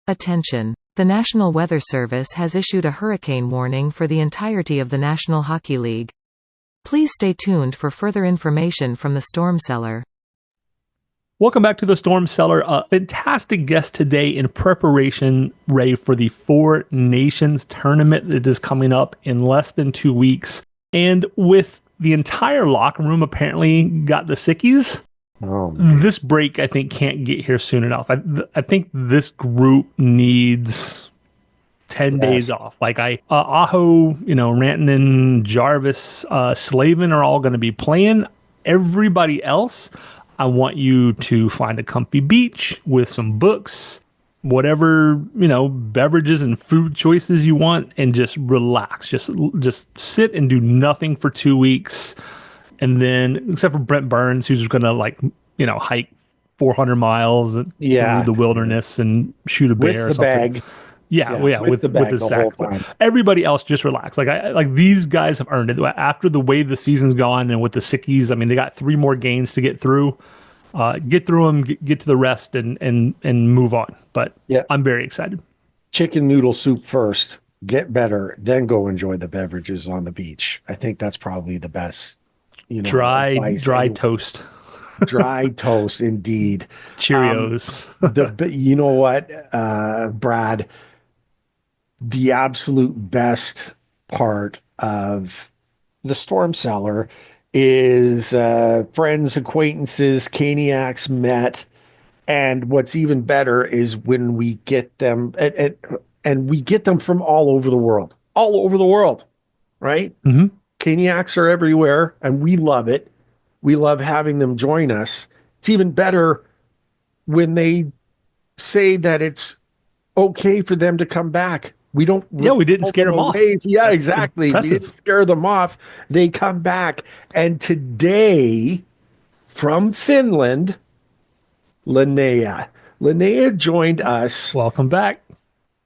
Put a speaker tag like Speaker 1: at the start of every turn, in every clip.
Speaker 1: Attention! The National Weather Service has issued a hurricane warning for the entirety of the National Hockey League. Please stay tuned for further information from the Storm Cellar.
Speaker 2: Welcome back to the Storm Cellar. A fantastic guest today in preparation, Ray, for the Four Nations tournament that is coming up in less than 2 weeks. And with the entire locker room apparently got the sickies, this break, I think, can't get here soon enough. I think this group needs 10 days off. Like Aho, Rantanen, Jarvis, Slavin are all going to be playing. Everybody else, I want you to find a comfy beach with some books, whatever, beverages and food choices you want, and just relax. Just sit and do nothing for 2 weeks. And then, except for Brent Burns, who's going to hike 400 miles through the wilderness and shoot a bear
Speaker 3: with
Speaker 2: or something.
Speaker 3: Bag.
Speaker 2: With the sack. Everybody else just relax. Like these guys have earned it. After the way the season's gone and with the sickies, I mean, they got 3 more games to get through. Get through them, get to the rest, and move on. But I'm very excited.
Speaker 3: Chicken noodle soup first, get better, then go enjoy the beverages on the beach. I think that's probably the best.
Speaker 2: Dry toast.
Speaker 3: Dry toast, indeed.
Speaker 2: Cheerios.
Speaker 3: But you know what, Brad? The absolute best part of the Storm Cellar is friends, acquaintances, Caniacs met, and what's even better is when we get them, and we get them from all over the world, right?
Speaker 2: Mm-hmm.
Speaker 3: Caniacs are everywhere, and we love it. We love having them join us. It's even better when they say that it's okay for them to come back. We don't.
Speaker 2: We didn't scare them off.
Speaker 3: Yeah,
Speaker 2: That's
Speaker 3: exactly.
Speaker 2: impressive.
Speaker 3: We didn't scare them off. They come back. And today, from Finland, Linnea. Linnea joined us.
Speaker 2: Welcome back.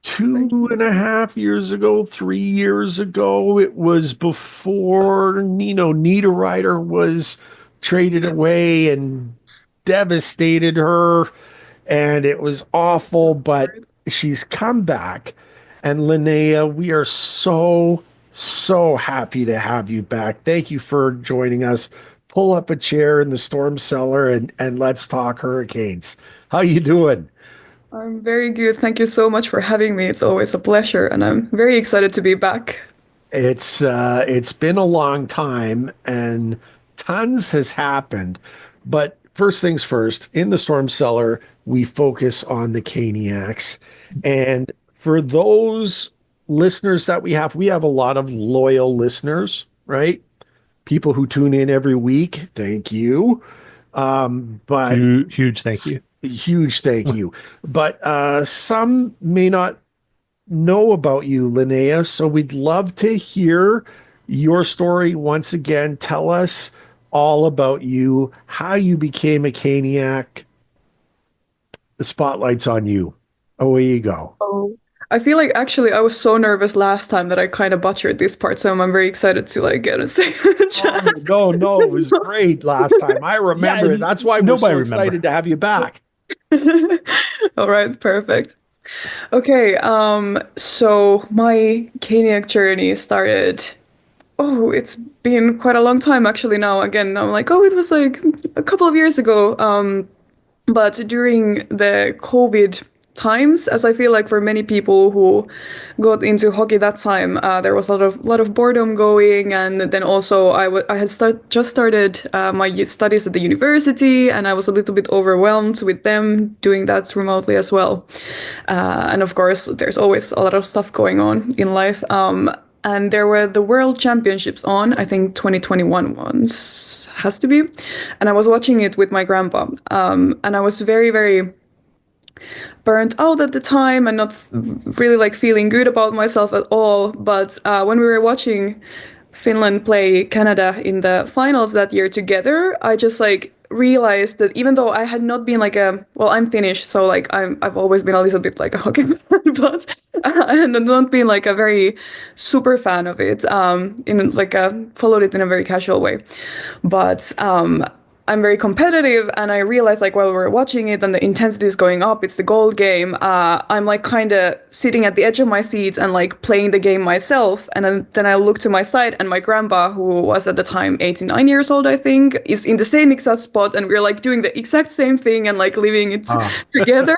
Speaker 3: 2.5 years ago, 3 years ago. It was before Niederreiter was traded away and devastated her, and it was awful, but she's come back. And Linnea, we are so happy to have you back. Thank you for joining us. Pull up a chair in the Storm Cellar and let's talk Hurricanes. How you doing?
Speaker 4: I'm very good. Thank you so much for having me. It's always a pleasure, and I'm very excited to be back.
Speaker 3: It's been a long time, and tons has happened. But first things first, in the Storm Cellar, we focus on the Caniacs. And for those listeners that we have a lot of loyal listeners, right? People who tune in every week. Thank you. But
Speaker 2: huge thank you.
Speaker 3: Huge thank you. But some may not know about you, Linnea, so we'd love to hear your story once again. Tell us all about you, how you became a Caniac. The spotlight's on you. Away you go.
Speaker 4: Oh, I feel like actually I was so nervous last time that I kind of butchered this part, so I'm very excited to get a second chance.
Speaker 3: No, it was great last time. I remember it. That's why we're so excited to have you back.
Speaker 4: All right, perfect. Okay, so my Caniac journey started. Oh, it's been quite a long time actually now. Again, I'm like, it was like a couple of years ago. But during the COVID times, as I feel like for many people who got into hockey that time, there was a lot of boredom going, and then also I had just started my studies at the university, and I was a little bit overwhelmed with them doing that remotely as well. And of course, there's always a lot of stuff going on in life. And there were the World Championships on, I think 2021 ones, has to be. And I was watching it with my grandpa. And I was very, very burnt out at the time and not really feeling good about myself at all. But when we were watching Finland play Canada in the finals that year together, I just realized that even though I had not been I'm Finnish, so I've always been a little bit like a hockey fan, but I had not been a very super fan of it. Followed it in a very casual way, but I'm very competitive, and I realized like while we're watching it and the intensity is going up, it's the gold game. I'm like kind of sitting at the edge of my seat and like playing the game myself. And then I look to my side, and my grandpa, who was at the time 89 years old, I think, is in the same exact spot, and we're like doing the exact same thing and like living it together.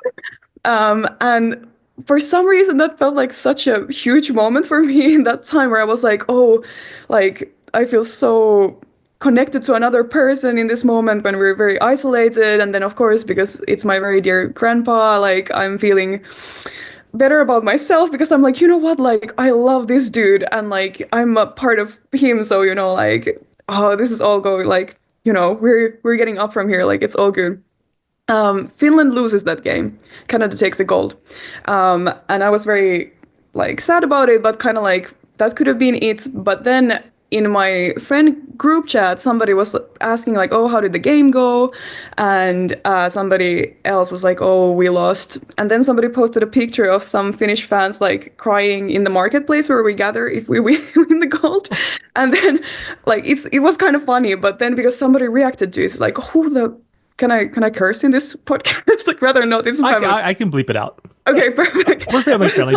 Speaker 4: And for some reason, that felt like such a huge moment for me in that time where I was like, oh, like I feel so connected to another person in this moment when we're very isolated. And then, of course, because it's my very dear grandpa, like I'm feeling better about myself because I'm like, you know what, like I love this dude and like I'm a part of him. So, you know, like, oh, this is all going like, you know, we're getting up from here. Like it's all good. Finland loses that game. Canada takes the gold. And I was very like sad about it, but kind of like that could have been it. But then in my friend group chat, somebody was asking like, "Oh, how did the game go?" And somebody else was like, "Oh, we lost." And then somebody posted a picture of some Finnish fans like crying in the marketplace where we gather if we win the gold. And then like it was kind of funny, but then because somebody reacted to it, it's like, "Who the can I curse in this podcast? Like, rather not. It's family.
Speaker 2: I can bleep it out.
Speaker 4: Okay, perfect.
Speaker 2: We're family friendly.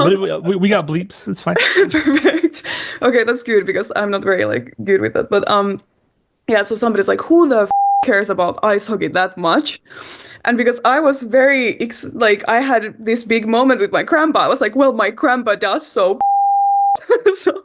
Speaker 2: We got bleeps. It's fine.
Speaker 4: Perfect. Okay, that's good because I'm not very like good with that. But yeah. So somebody's like, who the cares about ice hockey that much? And because I was very like I had this big moment with my grandpa. I was like, well, my grandpa does so. So.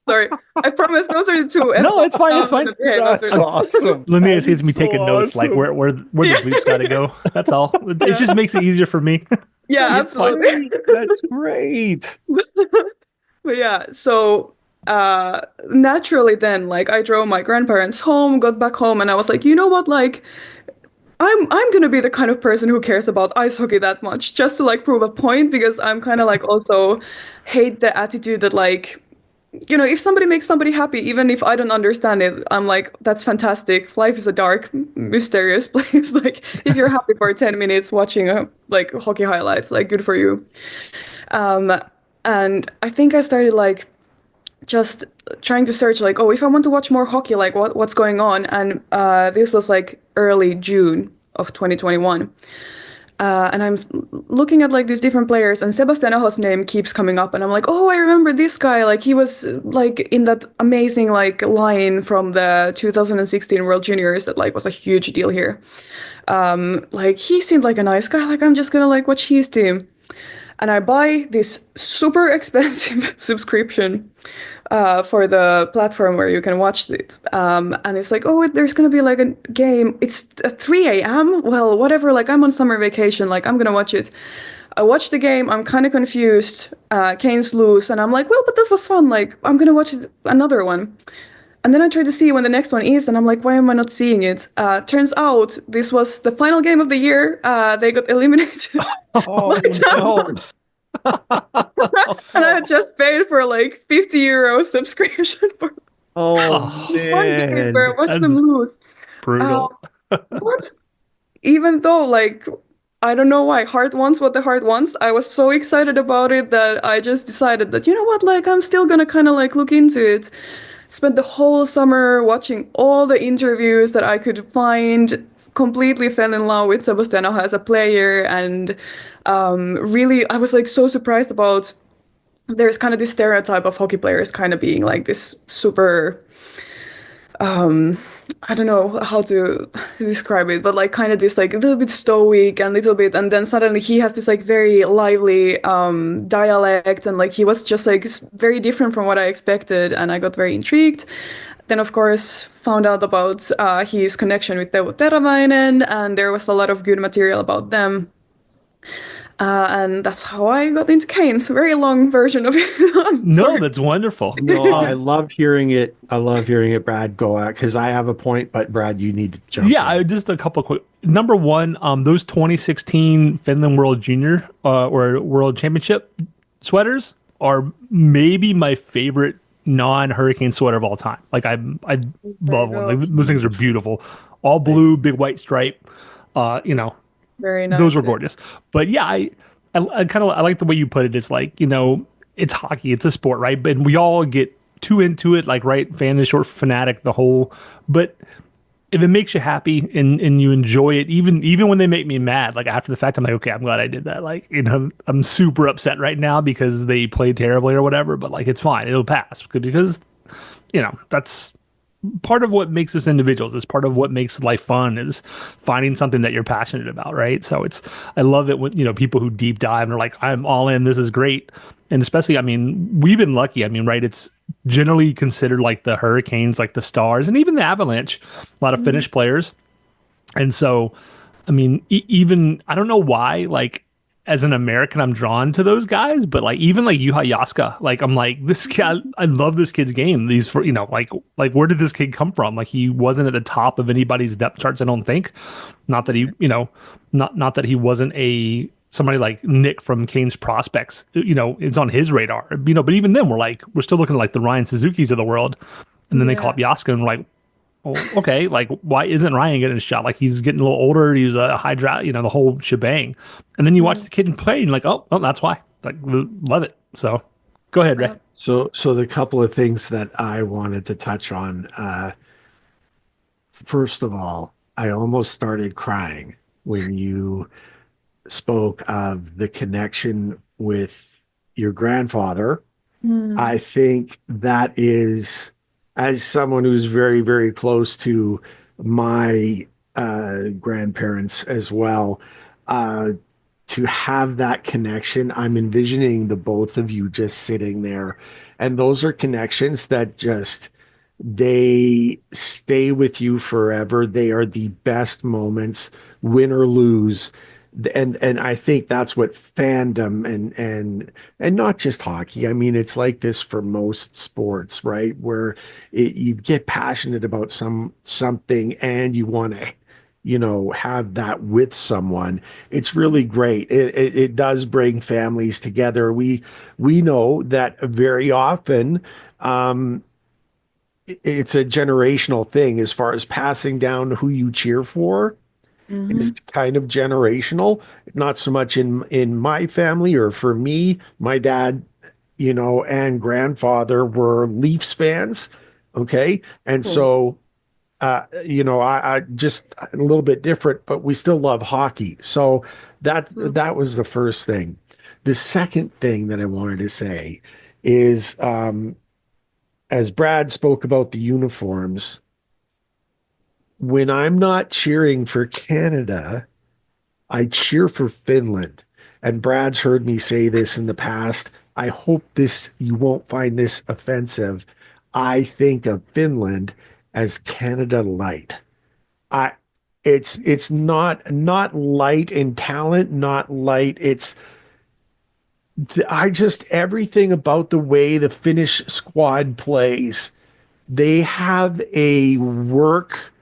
Speaker 4: Sorry, I promise those are the two.
Speaker 2: No, it's fine. It's fine.
Speaker 3: That's awesome.
Speaker 2: Linnea sees me taking notes, like where the bleeps got to go. That's all. It just makes it easier for me.
Speaker 4: Yeah, absolutely.
Speaker 3: That's great.
Speaker 4: But yeah, so naturally then, like I drove my grandparents home, got back home, and I was like, you know what, like I'm gonna be the kind of person who cares about ice hockey that much, just to like prove a point, because I'm kind of like also hate the attitude that like you know, if somebody makes somebody happy, even if I don't understand it, I'm like, that's fantastic. Life is a dark, mysterious place. Like, if you're happy for 10 minutes watching like hockey highlights, like, good for you. And I think I started like just trying to search, like, oh, if I want to watch more hockey, like, what's going on? And this was like early June of 2021. And I'm looking at like these different players, and Sebastian Aho's name keeps coming up, and I'm like, oh, I remember this guy. Like he was like in that amazing like line from the 2016 World Juniors that like was a huge deal here. Like he seemed like a nice guy. Like I'm just gonna like watch his team. And I buy this super expensive subscription for the platform where you can watch it. And it's like, oh, there's going to be like a game. It's at 3 a.m. Well, whatever. Like I'm on summer vacation. Like I'm going to watch it. I watch the game. I'm kind of confused. Canes lose. And I'm like, well, but that was fun. Like I'm going to watch another one. And then I try to see when the next one is, and I'm like, why am I not seeing it? Turns out this was the final game of the year. They got eliminated.
Speaker 3: Oh, no.
Speaker 4: And I had just paid for like 50 euro subscription for
Speaker 3: Oh, man.
Speaker 4: where I watched them lose.
Speaker 2: Brutal.
Speaker 4: But even though, like, I don't know why heart wants what the heart wants, I was so excited about it that I just decided that, you know what, like, I'm still gonna kind of like look into it. Spent the whole summer watching all the interviews that I could find, completely fell in love with Sebastian Aho as a player, and really, I was like so surprised about there's kind of this stereotype of hockey players kind of being like this super I don't know how to describe it, but like kind of this like a little bit stoic and little bit, and then suddenly he has this like very lively dialect, and like he was just like very different from what I expected, and I got very intrigued. Then of course found out about his connection with Teuvo Teravainen, and there was a lot of good material about them. And that's how I got into Canes. A very long version of it.
Speaker 2: No, that's wonderful.
Speaker 3: No, I love hearing it. I love hearing it, Brad. Go at, because I have a point, but Brad, you need to jump in.
Speaker 2: Just a couple of quick. Number one, those 2016 Finland World Junior or World Championship sweaters are maybe my favorite non-Hurricane sweater of all time. Like I love one. Like, those things are beautiful. All blue, big white stripe.
Speaker 4: Very nice.
Speaker 2: Those were gorgeous. But yeah, I like the way you put it. It's like, it's hockey, it's a sport, right? But we all get too into it, like, right? Fan is short for fanatic, the whole. But if it makes you happy and you enjoy it, even when they make me mad, like after the fact, I'm like, okay, I'm glad I did that. Like, I'm super upset right now because they played terribly or whatever, but like it's fine, it'll pass because that's part of what makes us individuals. It's part of what makes life fun is finding something that you're passionate about, right? So I love it when people who deep dive and are like, I'm all in, this is great. And especially, I mean, we've been lucky. I mean, right, it's generally considered like the Hurricanes, like the Stars, and even the Avalanche, a lot of Finnish players. And so, I mean, even I don't know why, like as an American, I'm drawn to those guys, but like even like Juha Jaska, like I'm like this guy, I love this kid's game. These for like where did this kid come from? Like he wasn't at the top of anybody's depth charts, I don't think. Not that he, not that he wasn't a somebody like Nick from Kane's Prospects, it's on his radar, but even then we're still looking like the Ryan Suzuki's of the world. And then they call up
Speaker 4: Yeah.
Speaker 2: Jaska and we're like, well, okay, like why isn't Ryan getting a shot? Like he's getting a little older. He's a high draft, the whole shebang. And then you watch the kid play, and you're like, oh, that's why. Like, love it. So, go ahead, Ray.
Speaker 3: So the couple of things that I wanted to touch on. First of all, I almost started crying when you spoke of the connection with your grandfather.
Speaker 4: Mm.
Speaker 3: I think that is, as someone who's very, very close to my grandparents as well, uh, to have that connection, I'm envisioning the both of you just sitting there. And those are connections that just they stay with you forever. They are the best moments, win or lose. And I think that's what fandom and not just hockey. I mean, it's like this for most sports, right? Where you get passionate about something and you want to, have that with someone. It's really great. It does bring families together. We know that very often. It's a generational thing as far as passing down who you cheer for is
Speaker 4: Hmm.
Speaker 3: kind of generational. Not so much in my family or for me. My dad, and grandfather were Leafs fans. Okay. And
Speaker 4: Cool.
Speaker 3: so I just a little bit different, but we still love hockey. So that was the first thing. The second thing that I wanted to say is as Brad spoke about the uniforms, when I'm not cheering for Canada, I cheer for Finland. And Brad's heard me say this in the past. I hope this you won't find this offensive. I think of Finland as Canada light. I it's not light in talent, not light. I just everything about the way the Finnish squad plays. They have a work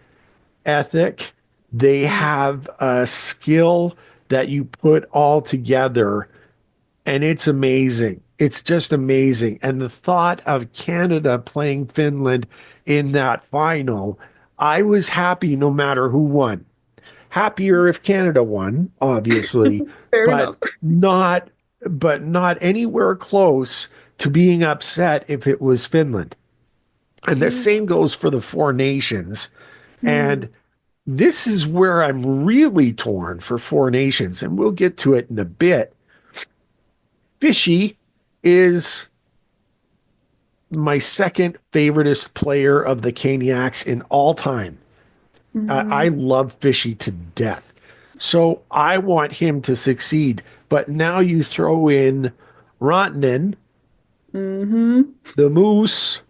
Speaker 3: ethic. They
Speaker 4: Mm.
Speaker 3: have a skill that you put all together, and it's amazing. It's just amazing. And the thought of Canada playing Finland in that final, I was happy no matter who won. Happier if Canada won, obviously,
Speaker 4: Fair
Speaker 3: but
Speaker 4: enough.
Speaker 3: not not anywhere close to being upset if it was Finland. And the
Speaker 4: Yeah.
Speaker 3: same goes for the four nations.
Speaker 4: Mm.
Speaker 3: And this is where I'm really torn for four nations, and we'll get to it in a bit. Fishy is my second favoriteest player of the Caniacs in all time. I
Speaker 4: Mm.
Speaker 3: love Fishy to death. So I want him to succeed. But now you throw in Rantanen,
Speaker 4: Hmm.
Speaker 3: the Moose,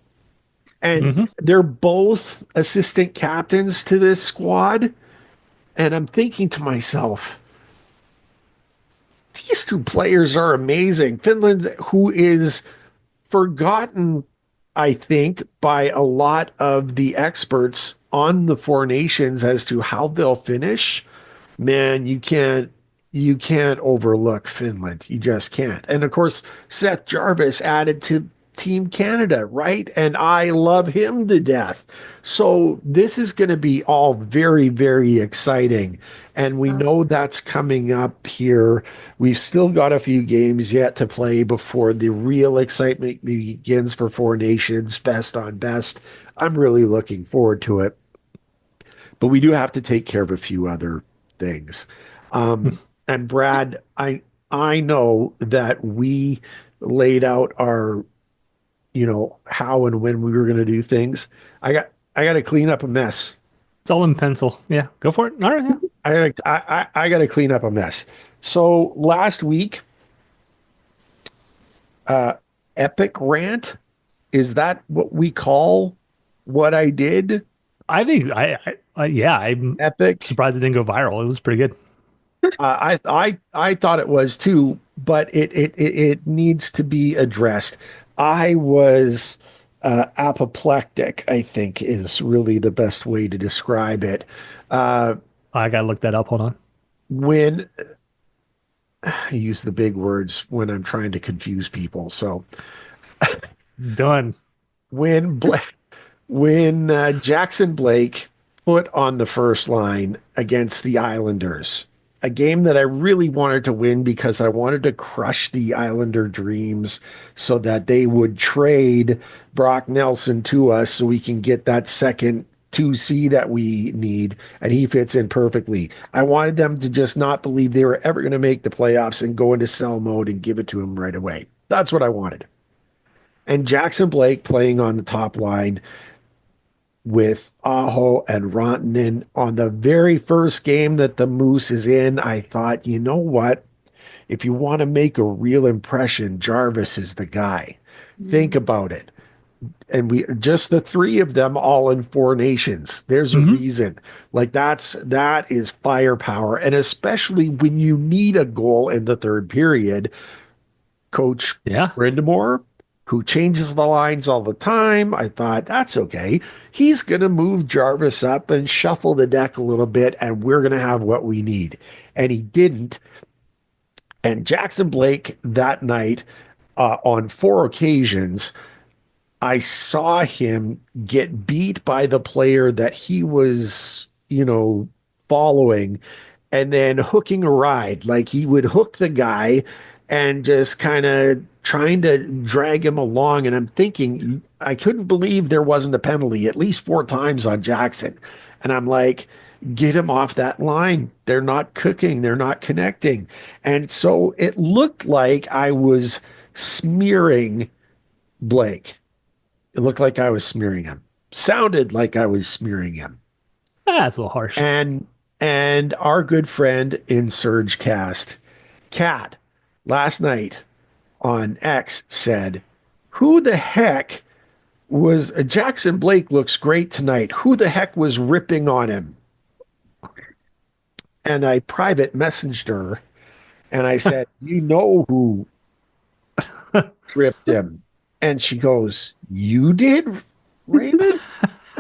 Speaker 3: and
Speaker 2: Mm-hmm.
Speaker 3: they're both assistant captains to this squad. And I'm thinking to myself, these two players are amazing. Finland, who is forgotten, I think, by a lot of the experts on the four nations as to how they'll finish. Man, you can't overlook Finland. You just can't. And of course, Seth Jarvis added to Team Canada, right? And I love him to death. So this is going to be all very, very exciting. And we know that's coming up here. We've still got a few games yet to play before the real excitement begins for Four Nations, best on best. I'm really looking forward to it. but we do have to take care of a few other things. And Brad, I know that we laid out our, how and when we were going to do things. I got to clean up a mess.
Speaker 2: It's all in pencil. Yeah, go for it. All right. Yeah.
Speaker 3: I got to clean up a mess. So last week, epic rant, is that what we call what I did?
Speaker 2: I think yeah, I'm
Speaker 3: Epic.
Speaker 2: surprised it didn't go viral. It was pretty good.
Speaker 3: I thought it was too, but it needs to be addressed. I was apoplectic, I think is really the best way to describe it.
Speaker 2: I gotta look that up. Hold on.
Speaker 3: When I use the big words when I'm trying to confuse people. So
Speaker 2: Done.
Speaker 3: when Bla when Jackson Blake put on the first line against the Islanders, a game that I really wanted to win because I wanted to crush the Islander dreams so that they would trade Brock Nelson to us so we can get that second 2C that we need, and he fits in perfectly. I wanted them to just not believe they were ever going to make the playoffs and go into sell mode and give it to him right away. That's what I wanted. And Jackson Blake playing on the top line with Aho and Rantanen on the very first game that the Moose is in, I thought, you know what? If you want to make a real impression, Jarvis is the guy. Think about it. And we just the three of them all in Four Nations. There's a reason. Like that is firepower. And especially when you need a goal in the third period, Coach
Speaker 2: Yeah.
Speaker 3: Brindamore, who changes the lines all the time, I thought, that's okay. He's going to move Jarvis up and shuffle the deck a little bit, and we're going to have what we need. And he didn't. And Jackson Blake that night, on 4 occasions, I saw him get beat by the player that he was, following and then hooking a ride. Like he would hook the guy and just kind of trying to drag him along. And I'm thinking, I couldn't believe there wasn't a penalty at least 4 times on Jackson. And I'm like, get him off that line. They're not cooking, they're not connecting. And so it looked like I was smearing Blake. It looked like I was smearing him. Sounded like I was smearing him.
Speaker 2: That's a little harsh.
Speaker 3: And our good friend in Surgecast, Kat, last night on X said, "Who the heck was Jackson Blake looks great tonight. Who the heck was ripping on him?" And I private messaged her and I said, "You know who ripped him?" And she goes, "You did, Raymond?"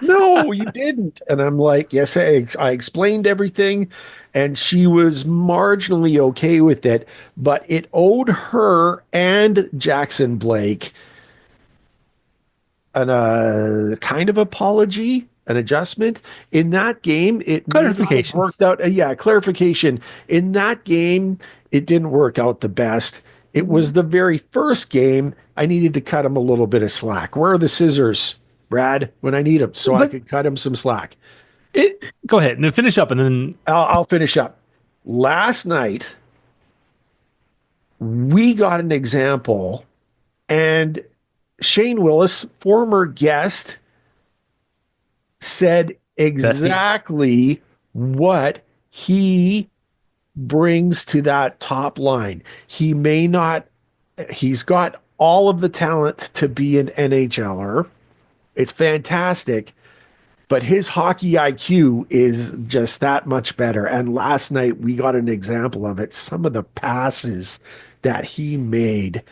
Speaker 3: "No, you didn't." And I'm like, yes, I explained everything. And she was marginally okay with it, but it owed her and Jackson Blake an kind of apology, an adjustment. In that game, it may not have
Speaker 2: Clarification.
Speaker 3: worked out. Yeah, clarification. In that game, it didn't work out the best. It was the very first game. I needed to cut him a little bit of slack. Where are the scissors, Brad, when I need them so I could cut him some slack?
Speaker 2: Go ahead and finish up, and then
Speaker 3: I'll finish up. Last night, we got an example, and Shane Willis, former guest, said exactly what he brings to that top line. He may not, he's got all of the talent to be an NHLer. It's fantastic, but his hockey IQ is just that much better. And last night we got an example of it. Some of the passes that he made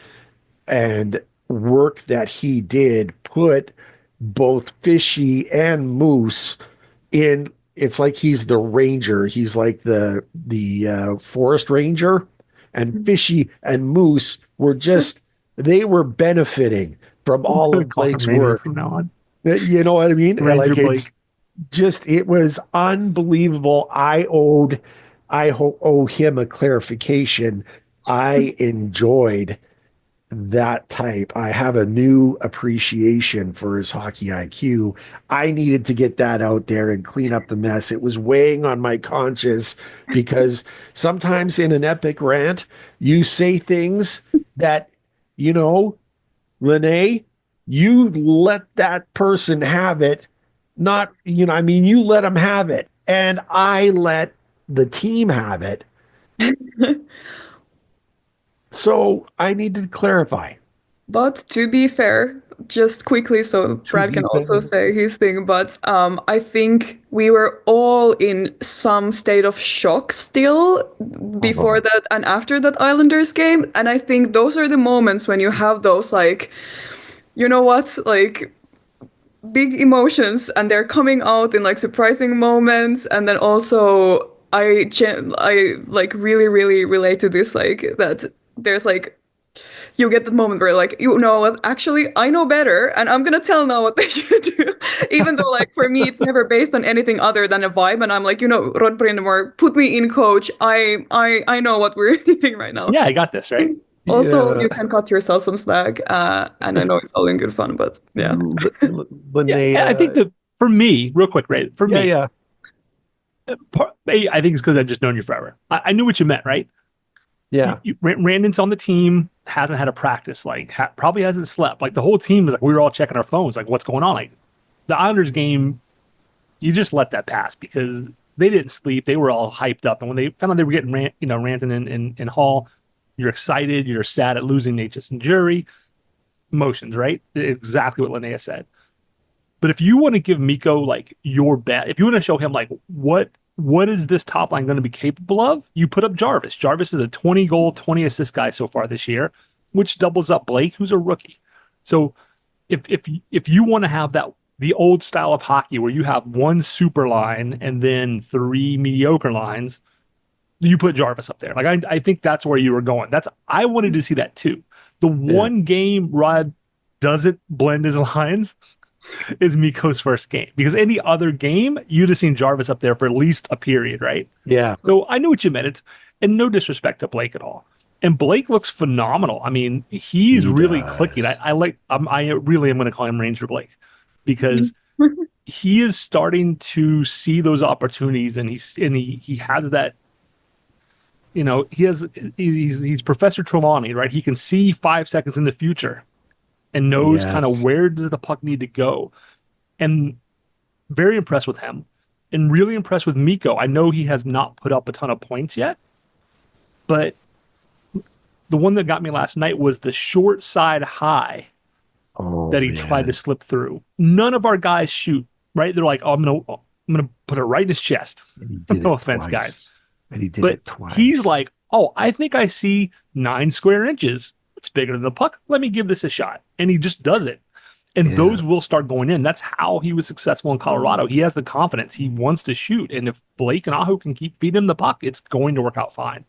Speaker 3: and work that he did put both Fishy and Moose in. It's like he's the ranger. He's like the forest ranger, and Fishy and Moose were just, they were benefiting from all of Blake's work.
Speaker 2: from now on.
Speaker 3: You know what I mean?
Speaker 2: Ranger
Speaker 3: Like
Speaker 2: Blake.
Speaker 3: it's just, it was unbelievable. I owe him a clarification. I enjoyed that type. I have a new appreciation for his hockey IQ. I needed to get that out there and clean up the mess. It was weighing on my conscience because sometimes in an epic rant, you say things that, you know, Linnea, you let that person have it. Not, I mean, you let them have it. And I let the team have it. So I need to clarify.
Speaker 4: But to be fair, just quickly, so
Speaker 3: To
Speaker 4: Brad
Speaker 3: be
Speaker 4: can also
Speaker 3: fair.
Speaker 4: say his thing, but I think we were all in some state of shock still before
Speaker 3: Oh,
Speaker 4: that and after that Islanders game. And I think those are the moments when you have those, like, you know what, like big emotions and they're coming out in like surprising moments. And then also, I like really, really relate to this, like that there's like you get the moment where like, you know what, actually I know better and I'm gonna tell now what they should do. Even though like for me it's never based on anything other than a vibe and I'm like, Rod Brindamore, put me in, coach. I know what we're needing right now.
Speaker 2: Yeah, I got this, right?
Speaker 4: Also,
Speaker 3: yeah.
Speaker 4: you can cut yourself some slack, and I know it's all in good fun, but yeah.
Speaker 2: Yeah, and I think
Speaker 3: Linnea,
Speaker 2: that for me, real quick, right? For
Speaker 3: yeah,
Speaker 2: me,
Speaker 3: yeah,
Speaker 2: I think it's because I've just known you forever. I knew what you meant, right?
Speaker 3: yeah,
Speaker 2: Randon's on the team, hasn't had a practice, like probably hasn't slept. Like the whole team is like, we were all checking our phones, like what's going on? Like the Islanders game, you just let that pass because they didn't sleep. They were all hyped up, and when they found out they were getting Ranton and Hall, you're excited, you're sad at losing Natchez and Jury, emotions, right? Exactly what Linnea said. But if you want to give Mikko like your bet, if you want to show him like what is this top line going to be capable of, you put up Jarvis. Jarvis is a 20 goal, 20 assist guy so far this year, which doubles up Blake, who's a rookie. So if you want to have that the old style of hockey where you have one super line and then three mediocre lines, you put Jarvis up there. Like I think that's where you were going. That's I wanted to see that too. The
Speaker 3: yeah,
Speaker 2: one game Rod doesn't blend his lines is Mikko's first game because any other game you'd have seen Jarvis up there for at least a period, right?
Speaker 3: yeah.
Speaker 2: So I knew what you meant. It's and no disrespect to Blake at all. And Blake looks phenomenal. I mean, he's
Speaker 3: He
Speaker 2: really clicking.
Speaker 3: does.
Speaker 2: I really am going to call him Ranger Blake because he is starting to see those opportunities, and he has that. He's Professor Trelawney, right? He can see 5 seconds in the future and knows kind of
Speaker 3: Yes.
Speaker 2: where does the puck need to go. And very impressed with him and really impressed with Mikko. I know he has not put up a ton of points yet, but the one that got me last night was the short side high
Speaker 3: Oh
Speaker 2: that he tried to
Speaker 3: man.
Speaker 2: slip through. None of our guys shoot, right? They're like, oh, I'm gonna put it right in his chest.
Speaker 3: And he did
Speaker 2: No
Speaker 3: it
Speaker 2: offense, guys.
Speaker 3: twice. And he did
Speaker 2: But
Speaker 3: it
Speaker 2: he's
Speaker 3: twice.
Speaker 2: like, oh, I think I see 9 square inches. It's bigger than the puck. Let me give this a shot. And he just does it. And
Speaker 3: Yeah.
Speaker 2: those will start going in. That's how he was successful in Colorado. He has the confidence. He wants to shoot. And if Blake and Aho can keep feeding him the puck, it's going to work out fine.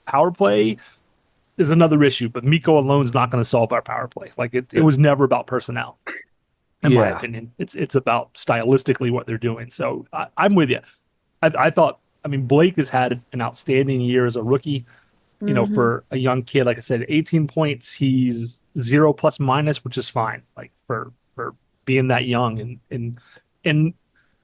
Speaker 2: Power play is another issue, but Mikko alone is not going to solve our power play. Like it was never about personnel, in my
Speaker 3: Yeah.
Speaker 2: opinion. It's about stylistically what they're doing. So I'm with you. I thought, I mean, Blake has had an outstanding year as a rookie.
Speaker 4: Hmm.
Speaker 2: For a young kid, like I said, 18 points, he's 0 plus minus, which is fine. Like for being that young and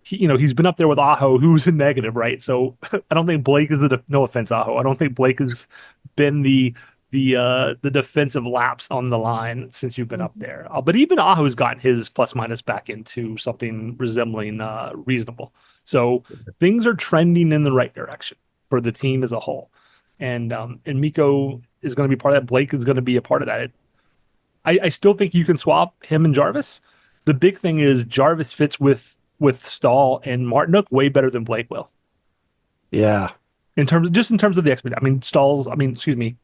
Speaker 2: he's been up there with Aho, who's a negative, right? So I don't think Blake is no offense, Aho. I don't think Blake has been the defensive lapse on the line since you've been up there. But even Aho's gotten his plus minus back into something resembling reasonable. So things are trending in the right direction for the team as a whole. And Mikko is going to be part of that. Blake is going to be a part of that. I still think you can swap him and Jarvis. The big thing is Jarvis fits with Stahl and Martinook way better than Blake will
Speaker 3: Yeah.
Speaker 2: in terms of the expert. I mean, excuse me,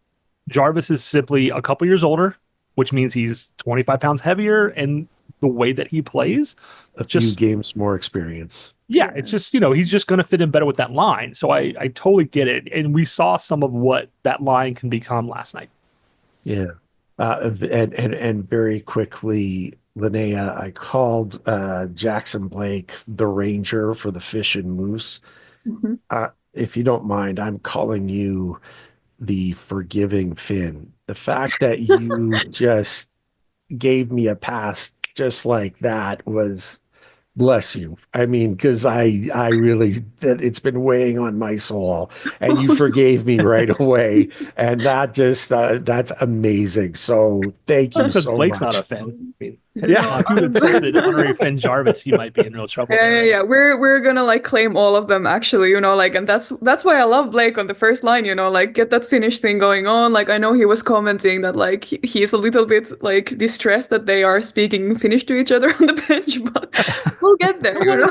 Speaker 2: Jarvis is simply a couple years older, which means he's 25 pounds heavier, and the way that he plays,
Speaker 3: A few
Speaker 2: just
Speaker 3: games more experience.
Speaker 2: yeah, it's just he's just going to fit in better with that line. So I totally get it, and we saw some of what that line can become last night.
Speaker 3: Yeah. And very quickly, Linnea, I called Jackson Blake the Ranger for the Fish and Moose.
Speaker 4: Hmm.
Speaker 3: If you don't mind, I'm calling you the forgiving Finn. The fact that you just gave me a pass just like that was bless you. I mean, because I really it's been weighing on my soul, and you forgave me right away, and that just that's amazing. So thank
Speaker 2: That's
Speaker 3: you
Speaker 2: because
Speaker 3: so
Speaker 2: Blake's not
Speaker 3: much.
Speaker 2: a Finn. I mean,
Speaker 3: Yeah.
Speaker 2: if you had insulted honorary Finn Jarvis, you might be in real trouble
Speaker 4: Yeah,
Speaker 2: there.
Speaker 4: yeah, yeah. We're gonna like claim all of them actually, like, and that's why I love Blake on the first line, like get that Finnish thing going on. Like I know he was commenting that like he's a little bit like distressed that they are speaking Finnish to each other on the bench, but we'll get there,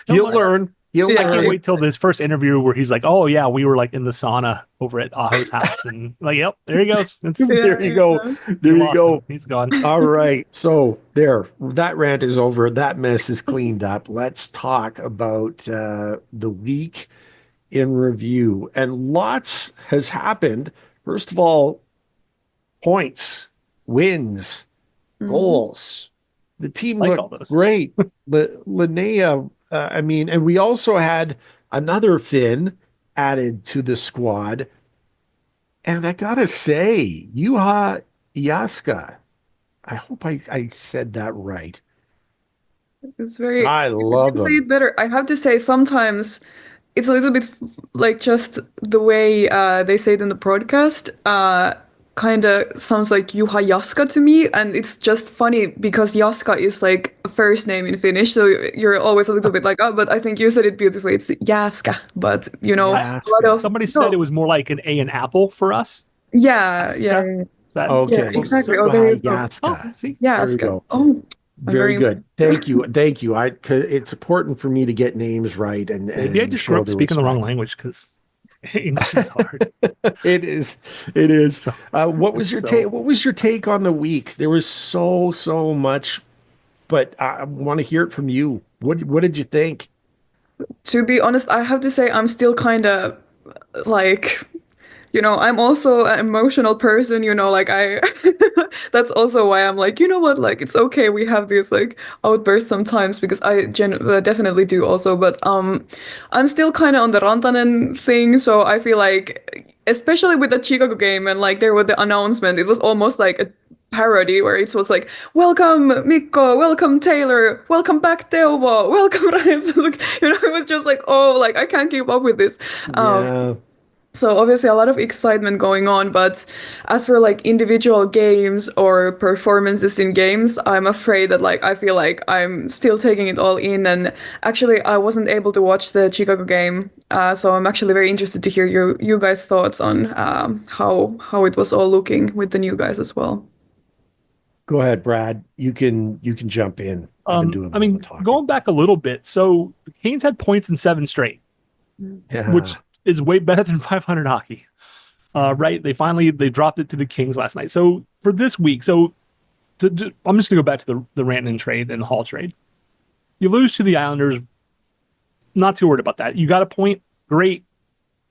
Speaker 3: He'll learn. He'll
Speaker 4: Yeah.
Speaker 2: I can't
Speaker 3: learn.
Speaker 2: wait till this first interview where he's like, "Oh yeah, we were like in the sauna over at Aho's house," and like, "Yep, there he goes.
Speaker 3: There you go. There
Speaker 2: You
Speaker 3: you
Speaker 2: lost him.
Speaker 3: go.
Speaker 2: He's gone."
Speaker 3: All right. So there, that rant is over. That mess is cleaned up. Let's talk about the week in review. And lots has happened. First of all, points, wins, goals. The team
Speaker 2: Like all
Speaker 3: looked
Speaker 2: those.
Speaker 3: great. But Linnea, I mean, and we also had another Finn added to the squad. And I gotta say, Juha Jaska, I hope I said that right.
Speaker 4: It's very,
Speaker 3: I
Speaker 4: you
Speaker 3: love
Speaker 4: can say
Speaker 3: him.
Speaker 4: it better. I have to say, sometimes it's a little bit like just the way they say it in the broadcast. Kind of sounds like Juha Jaska to me, and it's just funny because Jaska is like a first name in Finnish, so you're always a little bit like, oh, but I think you said it beautifully. It's Jaska, but a lot
Speaker 3: Jaska.
Speaker 4: of
Speaker 2: Somebody said it
Speaker 4: no,
Speaker 2: was more like an A in Apple for us.
Speaker 4: yeah, yeah,
Speaker 2: Aska?
Speaker 4: yeah,
Speaker 2: Is that
Speaker 4: yeah,
Speaker 3: Okay,
Speaker 4: exactly. Oh, there
Speaker 3: Juha
Speaker 4: you go.
Speaker 2: Oh,
Speaker 3: Jaska.
Speaker 2: see,
Speaker 3: There you
Speaker 4: Jaska.
Speaker 3: go.
Speaker 4: Oh, I'm
Speaker 3: Very
Speaker 4: very
Speaker 3: good. Thank you. Thank you. 'Cause it's important for me to get names right
Speaker 2: maybe I
Speaker 3: and
Speaker 2: just grew
Speaker 3: show
Speaker 2: up
Speaker 3: the
Speaker 2: speaking the wrong
Speaker 3: respect.
Speaker 2: language because English is hard.
Speaker 3: It is. It is.
Speaker 2: So
Speaker 3: What was
Speaker 2: it's
Speaker 3: your take?
Speaker 2: so.
Speaker 3: What was your take on the week? There was so much, but I want to hear it from you. What did you think?
Speaker 4: To be honest, I have to say I'm still kind of like, I'm also an emotional person, like I that's also why I'm like, you know what, like it's okay we have these like outbursts sometimes because definitely do also, but I'm still kind of on the Rantanen thing, so I feel like especially with the Chicago game and like there was the announcement, it was almost like a parody where it was like, welcome Mikko, welcome Taylor, welcome back Teuvo, welcome Ryan. So, like, it was just like, oh, like I can't keep up with this.
Speaker 3: Yeah.
Speaker 4: So obviously a lot of excitement going on, but as for like individual games or performances in games, I'm afraid that like I feel like I'm still taking it all in. And actually, I wasn't able to watch the Chicago game, so I'm actually very interested to hear you guys' thoughts on how it was all looking with the new guys as well.
Speaker 3: Go ahead, Brad. You can jump in. I've been doing
Speaker 2: I
Speaker 3: all the
Speaker 2: mean,
Speaker 3: talking.
Speaker 2: going back a little bit, so the Canes had points in 7 straight,
Speaker 3: Yeah.
Speaker 2: which is way better than 500 hockey. Right? They dropped it to the Kings last night. So for this week, I'm just gonna go back to the Rantanen trade and the Hall trade. You lose to the Islanders, not too worried about that. You got a point, great.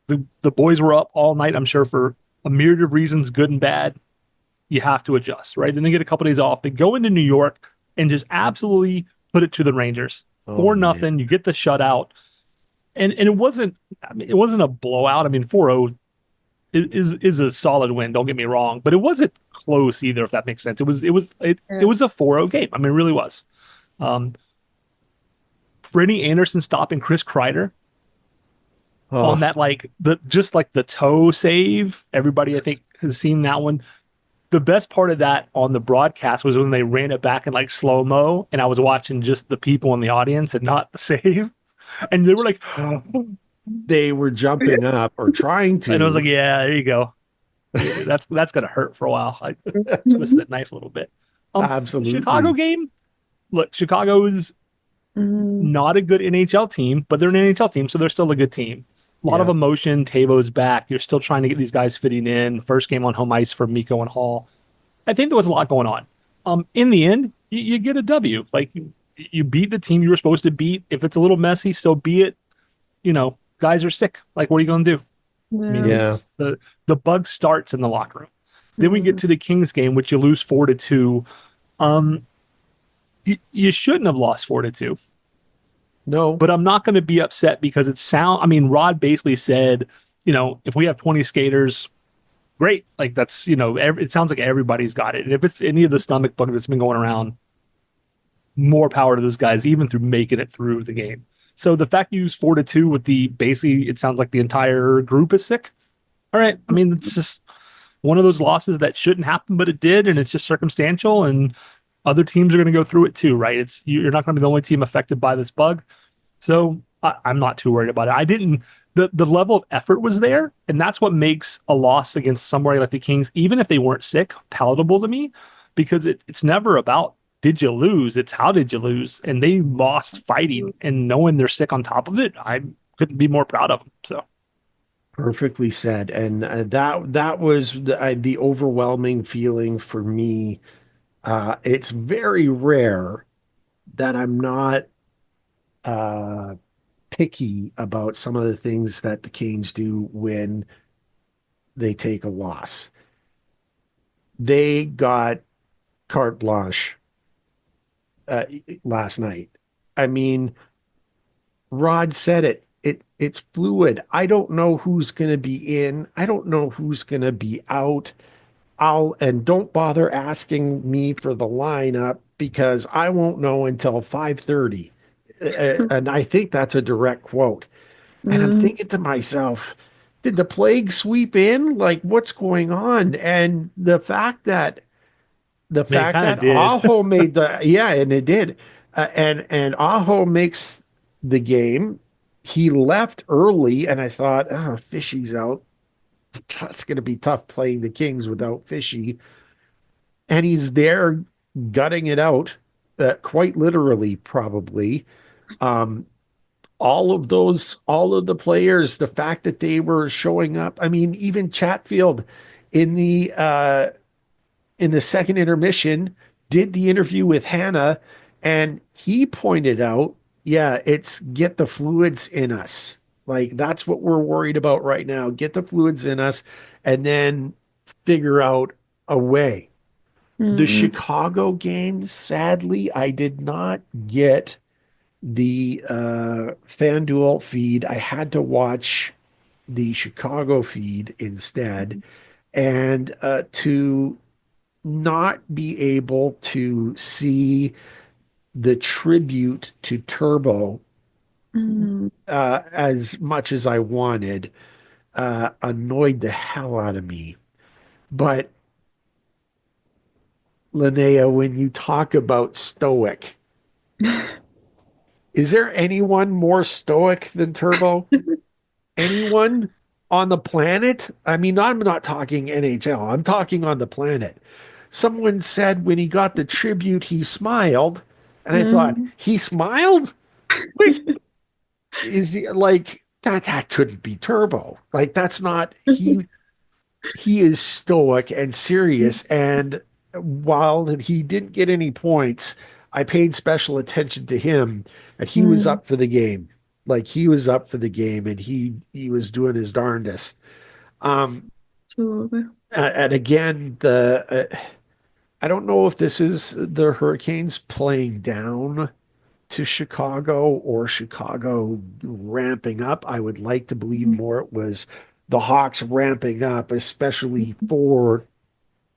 Speaker 2: The boys were up all night, I'm sure, for a myriad of reasons, good and bad. You have to adjust, right? Then they get a couple days off. They go into New York and just absolutely put it to the Rangers.
Speaker 3: Oh,
Speaker 2: 4-0. You get the shutout. And it wasn't, I mean, it wasn't a blowout. I mean, 4-0 is a solid win, don't get me wrong, but it wasn't close either, if that makes sense. It
Speaker 4: Yeah.
Speaker 2: was a 4-0 game. I mean, it really was. Freddie Anderson stopping Chris Kreider on
Speaker 3: Oh,
Speaker 2: that, like the toe save. Everybody I think has seen that one. The best part of that on the broadcast was when they ran it back in like slow-mo, and I was watching just the people in the audience and not the save. And they were like,
Speaker 3: they were jumping up or trying
Speaker 2: and I was
Speaker 3: to.
Speaker 2: like, yeah, there you go. That's gonna hurt for a while. I twisted that knife a little bit. Chicago
Speaker 3: Absolutely.
Speaker 2: game. Look, Chicago is
Speaker 4: Mhm.
Speaker 2: not a good NHL team, but they're an NHL team, so they're still a good team. A lot of
Speaker 3: Yeah.
Speaker 2: emotion. Tavo's back. You're still trying to get these guys fitting in. First game on home ice for Mikko and Hall. I think there was a lot going on. In the end, you get a W. Like you beat the team you were supposed to beat. If it's a little messy, so be it. Guys are sick. Like, what are you going to do? I mean,
Speaker 4: Yeah.
Speaker 3: Yeah.
Speaker 2: it's the bug starts in the locker room. Then we get to the Kings game, which you lose 4-2. You shouldn't have lost 4-2,
Speaker 3: No.
Speaker 2: but I'm not going to be upset because I mean, Rod basically said if we have 20 skaters, great. Like that's, it sounds like everybody's got it. And if it's any of the stomach bug that's been going around, more power to those guys, even through making it through the game. So the fact you use 4-2 with basically, it sounds like the entire group is sick. All right. I mean, it's just one of those losses that shouldn't happen, but it did. And it's just circumstantial. And other teams are going to go through it too, right? You're not going to be the only team affected by this bug. So I'm not too worried about it. The level of effort was there. And that's what makes a loss against somebody like the Kings, even if they weren't sick, palatable to me, because it's never about, did you lose? It's how did you lose? And they lost fighting, and knowing they're sick on top of it, I couldn't be more proud of them. So
Speaker 3: Perfectly said. And that was the overwhelming feeling for me. It's very rare that I'm not picky about some of the things that the Canes do when they take a loss. They got carte blanche last night. I mean, Rod said it. It's fluid. I don't know who's going to be in. I don't know who's going to be out. And don't bother asking me for the lineup because I won't know until 5:30. And I think that's a direct quote. And I'm thinking to myself, did the plague sweep in? Like, what's going on? And the
Speaker 2: they
Speaker 3: fact
Speaker 2: kind of
Speaker 3: that
Speaker 2: did.
Speaker 3: Aho made and it did, and Aho makes the game. He left early, and I thought, oh, Fishy's out. It's going to be tough playing the Kings without Fishy, and he's there gutting it out, quite literally, probably. Um, all of the players, the fact that they were showing up. I mean, even Chatfield in the second intermission did the interview with Hannah, and he pointed out, yeah, it's get the fluids in us. Like that's what we're worried about right now. Get the fluids in us and then figure out a way. The Chicago game, sadly, I did not get the FanDuel feed. I had to watch the Chicago feed instead. And to not be able to see the tribute to Turbo as much as I wanted annoyed the hell out of me. But Linnea, when you talk about stoic, is there anyone more stoic than Turbo? Anyone on the planet? I mean, I'm not talking NHL. I'm talking on the planet. Someone said when he got the tribute, he smiled. And I thought, he smiled? Wait, is he like that couldn't be Turbo. Like that's not he is stoic and serious. And while he didn't get any points, I paid special attention to him and he was up for the game. Like he was up for the game and he was doing his darndest.
Speaker 4: Absolutely.
Speaker 3: And again, the I don't know if this is the Hurricanes playing down to Chicago or Chicago ramping up. I would like to believe more it was the Hawks ramping up, especially for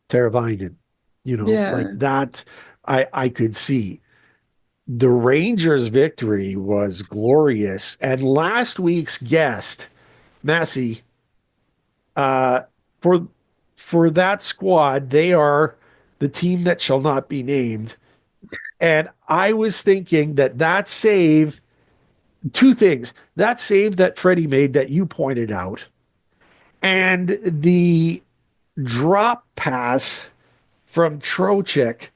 Speaker 3: Teravainen.
Speaker 4: Yeah.
Speaker 3: Like that I could see. The Rangers' victory was glorious. And last week's guest, Massey, uh, for for that squad, they are the team that shall not be named. And I was thinking that save, two things, that save that Freddie made that you pointed out, and the drop pass from Trocheck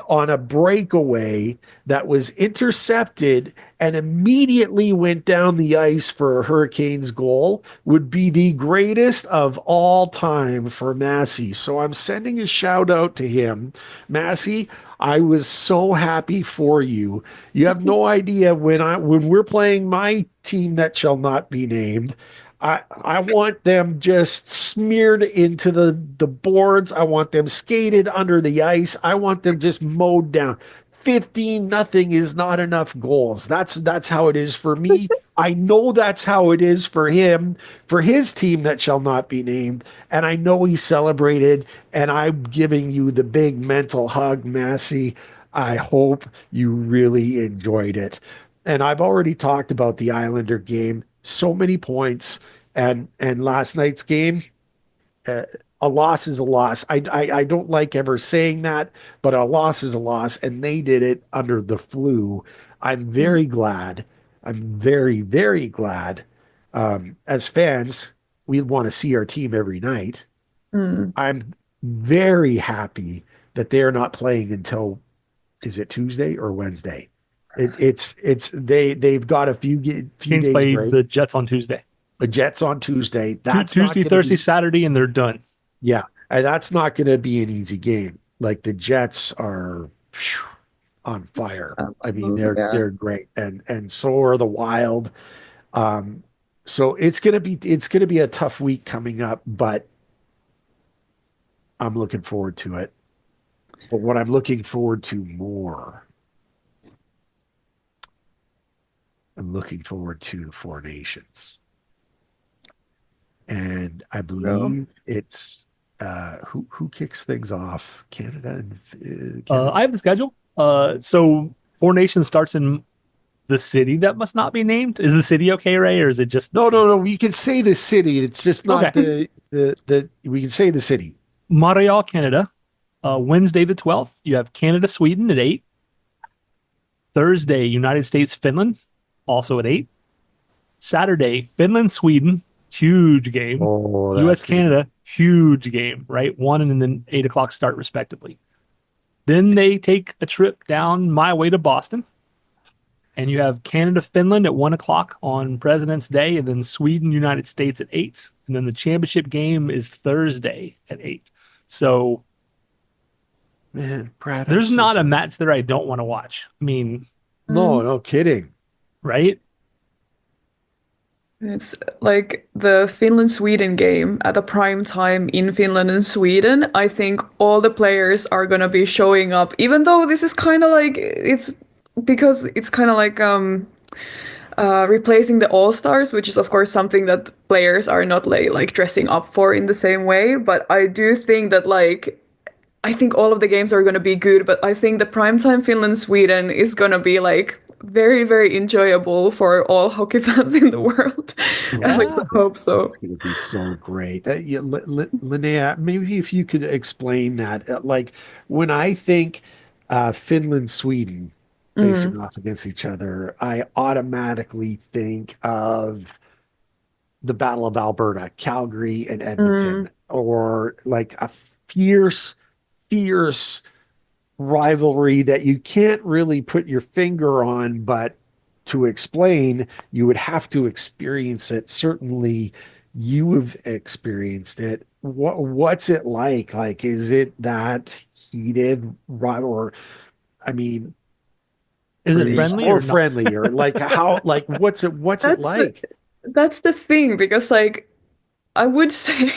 Speaker 3: on a breakaway that was intercepted and immediately went down the ice for a Hurricanes goal would be the greatest of all time for Massey. So I'm sending a shout out to him. Massey, I was so happy for you. You have no idea when we're playing my team that shall not be named. I want them just smeared into the boards. I want them skated under the ice. I want them just mowed down. 15-0 is not enough goals. That's how it is for me. I know that's how it is for him, for his team that shall not be named. And I know he celebrated, and I'm giving you the big mental hug, Massey. I hope you really enjoyed it. And I've already talked about the Islander game. So many points, and last night's game, uh, a loss is a loss. I don't like ever saying that, but a loss is a loss, and they did it under the flu. I'm very glad. I'm very, very glad. As fans, we want to see our team every night.
Speaker 4: Mm.
Speaker 3: I'm very happy that they're not playing until, is it Tuesday or Wednesday? They've got a few
Speaker 2: Kings
Speaker 3: days
Speaker 2: play
Speaker 3: break.
Speaker 2: the Jets on Tuesday.
Speaker 3: The Jets on Tuesday. That's not
Speaker 2: Tuesday,
Speaker 3: going to
Speaker 2: Thursday,
Speaker 3: be.
Speaker 2: Saturday, and they're done.
Speaker 3: Yeah, and that's not going to be an easy game. Like the Jets are phew, on fire. I mean,
Speaker 4: Absolutely, yeah.
Speaker 3: they're great, and so are the Wild. Um, so it's gonna be a tough week coming up, but I'm looking forward to it. But what I'm looking forward to more, I'm looking forward to the Four Nations, and I
Speaker 4: Well,
Speaker 3: believe it's who kicks things off? Canada and Canada.
Speaker 2: I have the schedule. So Four Nations starts in the city that must not be named. Is the city okay, Ray, or is it just the
Speaker 3: No,
Speaker 2: team?
Speaker 3: no, no. We can say the city. It's just not
Speaker 2: Okay.
Speaker 3: the. We can say the city.
Speaker 2: Montreal, Canada. Wednesday the 12th, you have Canada, Sweden at 8. Thursday, United States, Finland, also at 8. Saturday, Finland, Sweden, huge game.
Speaker 3: Oh,
Speaker 2: US,
Speaker 3: that's gonna be.
Speaker 2: Canada, huge game, right? 1 and then 8 o'clock start, respectively. Then they take a trip down my way to Boston, and you have Canada, Finland at 1 o'clock on President's Day, and then Sweden, United States at 8. And then the championship game is Thursday at 8. So
Speaker 3: Man, Brad, I'm
Speaker 2: there's
Speaker 3: so
Speaker 2: not a
Speaker 3: jealous.
Speaker 2: match there I don't want to watch. I mean,
Speaker 3: No,
Speaker 4: mm.
Speaker 3: no kidding.
Speaker 2: right?
Speaker 4: It's like the Finland-Sweden game at a prime time in Finland and Sweden. I think all the players are gonna be showing up, even though this is kind of like it's because it's kind of like replacing the All Stars, which is of course something that players are not like dressing up for in the same way. But I do think that like I think all of the games are going to be good, but I think the primetime Finland Sweden is going to be like very, very enjoyable for all hockey fans in the world. At least
Speaker 2: Yeah.
Speaker 4: I hope
Speaker 3: It's
Speaker 4: so.
Speaker 3: going to be so great. Yeah, Linnea, maybe if you could explain that. Like when I think Finland, Sweden facing
Speaker 4: Mm,
Speaker 3: off against each other, I automatically think of the Battle of Alberta, Calgary and
Speaker 4: mm,
Speaker 3: Edmonton, or like a fierce rivalry that you can't really put your finger on, but to explain, you would have to experience it. Certainly, you have experienced it. What's it like? Like, is it that heated, right? Or, I mean,
Speaker 2: Is it
Speaker 3: or
Speaker 2: friendly
Speaker 3: or
Speaker 2: or not?
Speaker 3: friendly, or like how? Like, what's it
Speaker 4: that's
Speaker 3: like?
Speaker 4: that's the thing because like I would say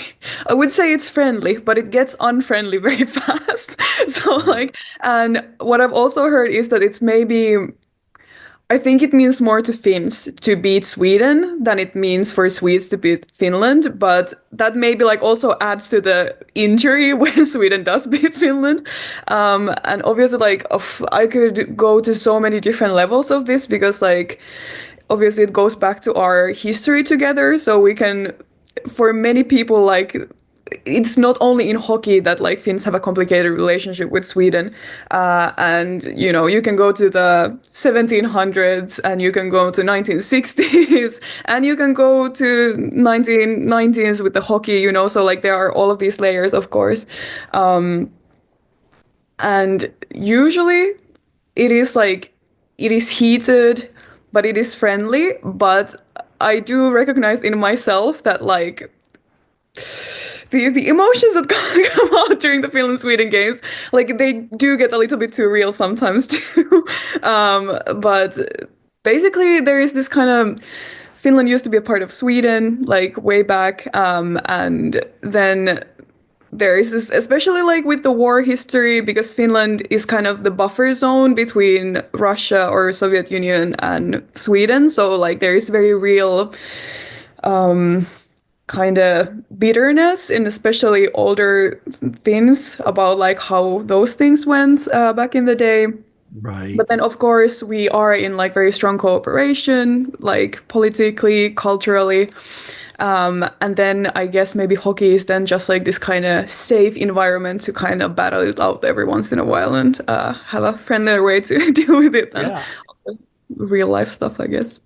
Speaker 4: I would say it's friendly, but it gets unfriendly very fast. So
Speaker 3: Mm.
Speaker 4: like and what I've also heard is that it's maybe I think it means more to Finns to beat Sweden than it means for Swedes to beat Finland, but that maybe like also adds to the injury when Sweden does beat Finland. And obviously, like I could go to so many different levels of this because like obviously it goes back to our history together, so we can for many people like it's not only in hockey that like Finns have a complicated relationship with Sweden, and you know you can go to the 1700s and you can go to 1960s and you can go to 1990s with the hockey, you know. So like there are all of these layers, of course, and usually it is like it is heated, but it is friendly. But I do recognize in myself that like the emotions that come out during the Finland Sweden games, like they do get a little bit too real sometimes too. But basically, there is this kind of Finland used to be a part of Sweden, like way back, and then there is this, especially like with the war history, because Finland is kind of the buffer zone between Russia or Soviet Union and Sweden. So like there is very real kind of bitterness in especially older Finns about like how those things went back in the day.
Speaker 3: Right.
Speaker 4: But then, of course, we are in like very strong cooperation, like politically, culturally. And then I guess maybe hockey is then just like this kind of safe environment to kind of battle it out every once in a while and have a friendlier way to deal with it than
Speaker 2: Yeah.
Speaker 4: real life stuff, I guess.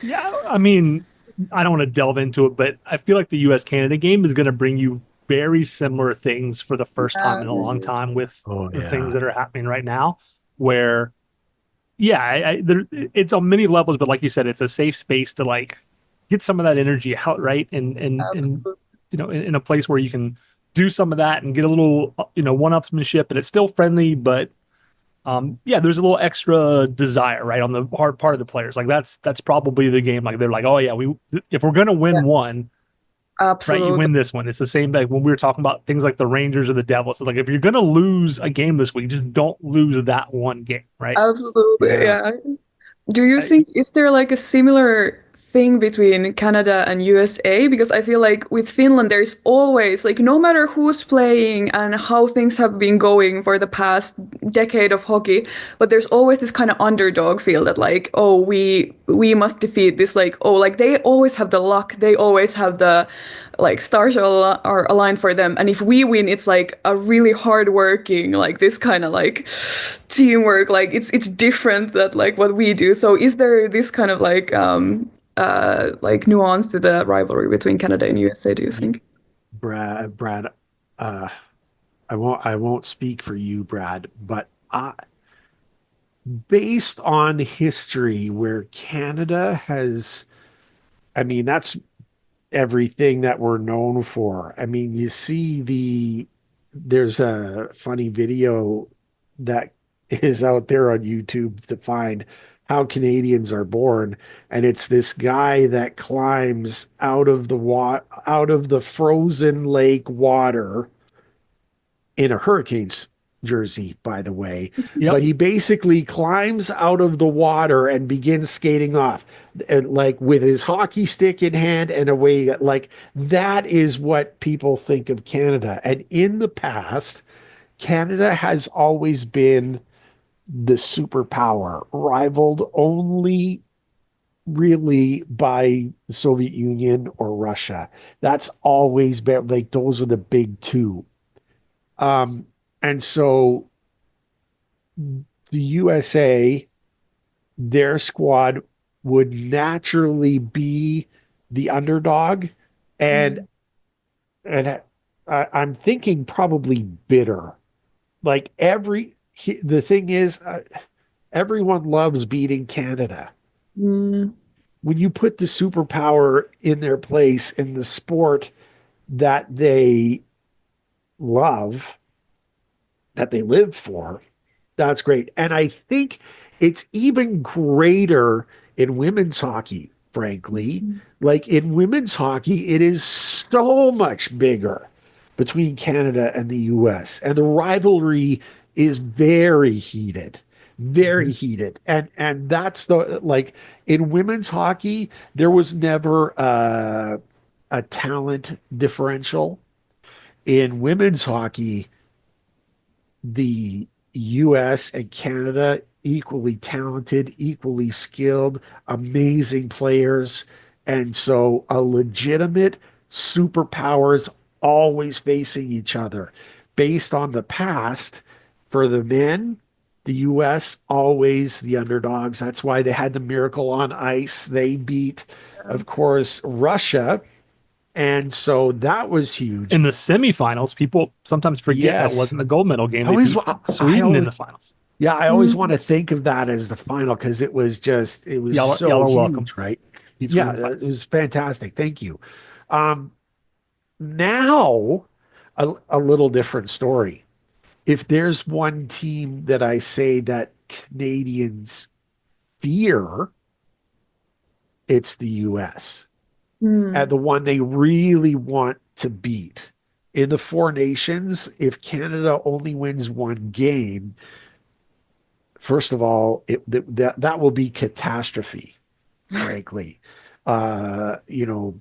Speaker 2: Yeah. I mean, I don't want to delve into it, but I feel like the US Canada game is going to bring you very similar things for the first time in a long time with
Speaker 3: Oh
Speaker 2: the things
Speaker 3: yeah.
Speaker 2: that are happening right now, where, yeah, it's on many levels, but like you said, it's a safe space to like get some of that energy out, right? And
Speaker 4: Absolutely.
Speaker 2: in a place where you can do some of that and get a little, one-upsmanship, and it's still friendly, but yeah, there's a little extra desire, right, on the hard part of the players. Like that's probably the game. Like they're like, oh yeah, we if we're gonna
Speaker 4: Yeah,
Speaker 2: win one, right, you
Speaker 4: absolutely.
Speaker 2: win this one. It's the same like when we were talking about things like the Rangers or the Devils. It's like if you're gonna lose a game this week, just don't lose that one game, right?
Speaker 4: Absolutely.
Speaker 3: Yeah.
Speaker 4: Yeah. Do you
Speaker 2: I,
Speaker 4: think is there like a similar thing between Canada and USA? Because I feel like with Finland, there's always like no matter who's playing and how things have been going for the past decade of hockey, but there's always this kind of underdog feel that like, oh, we must defeat this. Like, oh, like they always have the luck, they always have the like stars are aligned for them, and if we win, it's like a really hard working like this kind of like teamwork, like it's different that like what we do. So is there this kind of like nuance to the rivalry between Canada and USA, do you
Speaker 3: Y-
Speaker 4: think?
Speaker 3: Brad, uh, I won't speak for you, Brad, but based on history where Canada has, I mean, that's everything that we're known for. I mean, you see there's a funny video that is out there on YouTube to find how Canadians are born, and it's this guy that climbs out of the frozen lake water in a Hurricanes jersey, by the way.
Speaker 2: yep.
Speaker 3: But he basically climbs out of the water and begins skating off, and like with his hockey stick in hand and away. Like that is what people think of Canada. And in the past, Canada has always been the superpower, rivaled only really by the Soviet Union or Russia. That's always been like those are the big two. Um, and so the USA, their squad would naturally be the underdog, and
Speaker 4: Mm.
Speaker 3: and I'm thinking probably bitter. Like the thing is, everyone loves beating Canada.
Speaker 4: Mm.
Speaker 3: When you put the superpower in their place in the sport that they love, that they live for, that's great. And I think it's even greater in women's hockey, frankly. Like in women's hockey, it is so much bigger between Canada and the US. And the rivalry is very heated, very
Speaker 2: Mhm.
Speaker 3: heated. And that's the like in women's hockey, there was never a talent differential. In women's hockey, the US and Canada equally talented, equally skilled, amazing players. And so a legitimate superpowers always facing each other. Based on the past, for the men, the US always the underdogs. That's why they had the miracle on ice. They beat, of course, Russia. And so that was huge.
Speaker 2: In the semifinals, people sometimes forget that
Speaker 3: Yes.
Speaker 2: wasn't the gold medal game.
Speaker 3: I
Speaker 2: They
Speaker 3: always,
Speaker 2: beat
Speaker 3: I
Speaker 2: Sweden in
Speaker 3: always,
Speaker 2: the finals.
Speaker 3: yeah, I always want
Speaker 4: Mm.
Speaker 3: to think of that as the final because it was
Speaker 2: Y'all
Speaker 3: so
Speaker 2: are welcome.
Speaker 3: huge, right?
Speaker 2: Beat Sweden
Speaker 3: Yeah,
Speaker 2: in the
Speaker 3: it
Speaker 2: finals.
Speaker 3: was fantastic. Thank you. Um, Now, a little different story. If there's one team that I say that Canadians fear, it's the US. And
Speaker 4: Mm.
Speaker 3: the one they really want to beat. in the Four Nations, if Canada only wins one game, first of all, that will be catastrophe, frankly. You know,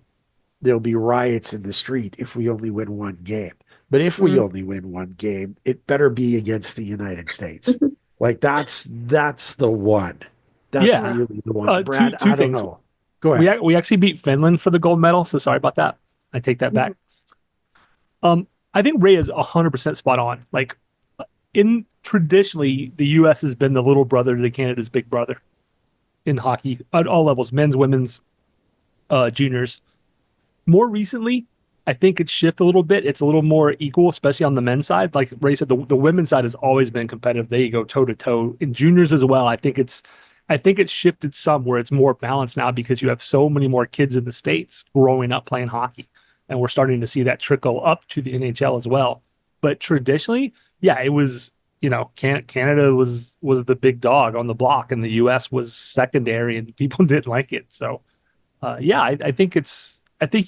Speaker 3: there'll be riots in the street if we only win one game. But if we only win one game, it better be against the United States. Like that's the one. That's
Speaker 2: Yeah.
Speaker 3: really the one. Brad,
Speaker 2: Two
Speaker 3: I don't
Speaker 2: things.
Speaker 3: know. Go ahead.
Speaker 2: We actually beat Finland for the gold medal, so sorry about that. I take that back. I think Ray is 100% spot on. Like, in traditionally, the U.S. has been the little brother to Canada's big brother in hockey at all levels, men's, women's, juniors. More recently, I think it's shifted a little bit. It's a little more equal, especially on the men's side. Like Ray said, the women's side has always been competitive. They go toe to toe in juniors as well. I think it's shifted some where it's more balanced now because you have so many more kids in the States growing up playing hockey. And we're starting to see that trickle up to the NHL as well. But traditionally, yeah, it was, Canada was the big dog on the block and the US was secondary and people didn't like it. So, I think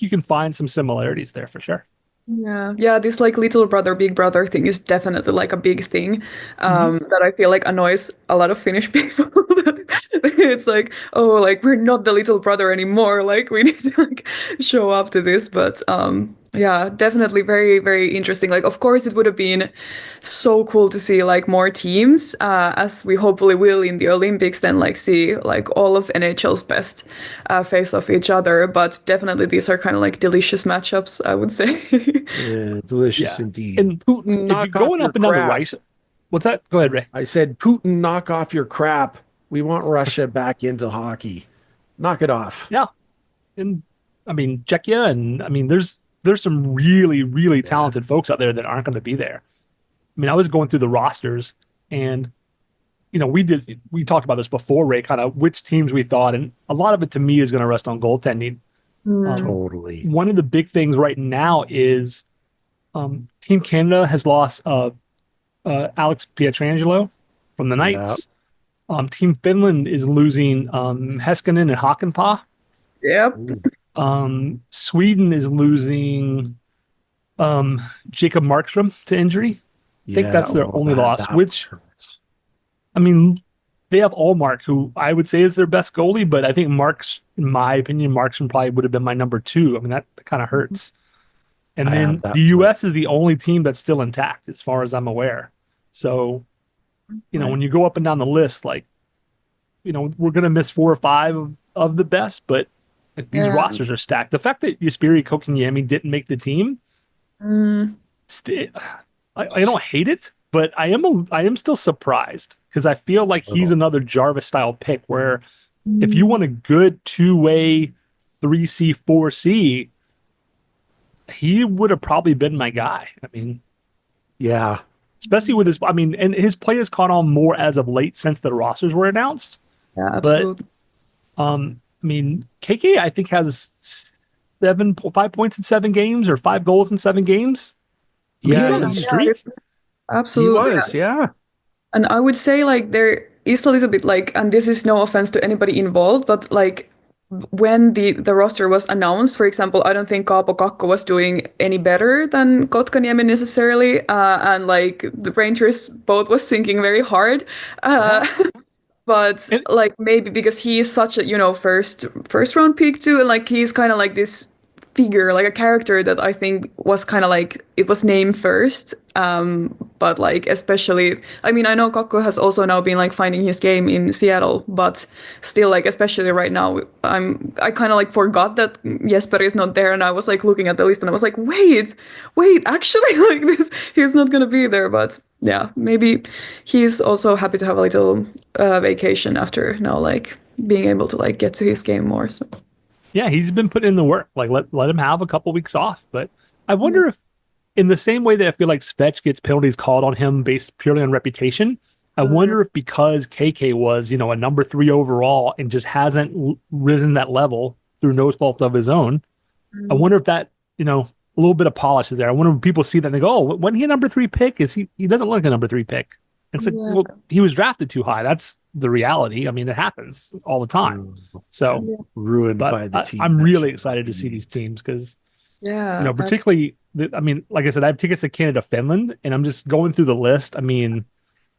Speaker 2: you can find some similarities there for sure.
Speaker 4: Yeah, this like little brother, big brother thing is definitely like a big thing that I feel like annoys a lot of Finnish people. It's like, oh, like we're not the little brother anymore. Like we need to like show up to this. But yeah, definitely very, very interesting. Like, of course, it would have been so cool to see like more teams, as we hopefully will in the Olympics. Then like see like all of NHL's best face off each other. But definitely these are kind of like delicious matchups, I would say.
Speaker 3: Delicious indeed.
Speaker 2: And Putin, if you're going up and down the rice, what's that? Go ahead, Ray.
Speaker 3: I said, Putin, knock off your crap. We want Russia back into hockey. Knock it off.
Speaker 2: Yeah. And I mean, Czechia, and I mean, there's some really, really talented folks out there that aren't going to be there. I mean, I was going through the rosters and, we talked about this before, Ray, kind of which teams we thought, and a lot of it to me is going to rest on goaltending.
Speaker 3: Totally.
Speaker 2: One of the big things right now is Team Canada has lost Alex Pietrangelo from the Knights. Yep. Team Finland is losing Heiskanen and Hakanpää.
Speaker 4: Yep.
Speaker 2: Sweden is losing Jacob Markstrom to injury. I think that's their only loss, which hurts. I mean, they have Allmark, who I would say is their best goalie, but I think in my opinion, Markstrom probably would have been my number 2. I mean, that kind of hurts. And then the U.S. is the only team that's still intact, as far as I'm aware. So, when you go up and down the list, like, we're going to miss 4 or 5 of the best, but these rosters are stacked. The fact that Jesperi Kotkaniemi didn't make the team, I don't hate it, but I am still surprised because I feel like he's another Jarvis-style pick where if you want a good two-way 3C, 4C, he would have probably been my guy. I mean,
Speaker 3: yeah,
Speaker 2: especially with and his play has caught on more as of late since the rosters were announced.
Speaker 4: Yeah, absolutely.
Speaker 2: But, KK, I think, has 5 points in 7 games or 5 goals in 7 games.
Speaker 3: Yeah,
Speaker 2: he's on a streak.
Speaker 4: Absolutely.
Speaker 3: He was, yeah.
Speaker 4: And I would say like there is a little bit like, and this is no offense to anybody involved, but like when the roster was announced, for example, I don't think Kaapo Kakko was doing any better than Kotkaniemi necessarily, and like the Rangers both was sinking very hard. But like maybe because he is such a first round pick too, and like he's kind of like this figure, like a character that I think was kind of like it was named first. But like especially, I mean, I know Kakko has also now been like finding his game in Seattle, but still, like especially right now, I kind of like forgot that Jesper is not there, and I was like looking at the list, and I was like, wait, actually, like this, he's not gonna be there, but. Yeah, maybe he's also happy to have a little vacation after now, like being able to like get to his game more. So.
Speaker 2: Yeah, he's been putting in the work. Like let him have a couple weeks off. But I wonder if, in the same way that I feel like Svetch gets penalties called on him based purely on reputation, I wonder if because KK was a number 3 overall and just hasn't risen that level through no fault of his own, I wonder if that a little bit of polish is there. I wonder when people see that and they go, oh, when he a number 3 pick? He doesn't look like a number 3 pick. It's like, well, he was drafted too high. That's the reality. I mean, it happens all the time. So
Speaker 3: ruined by the team.
Speaker 2: I'm really excited to see these teams because, particularly I mean, like I said, I have tickets to Canada, Finland, and I'm just going through the list. I mean,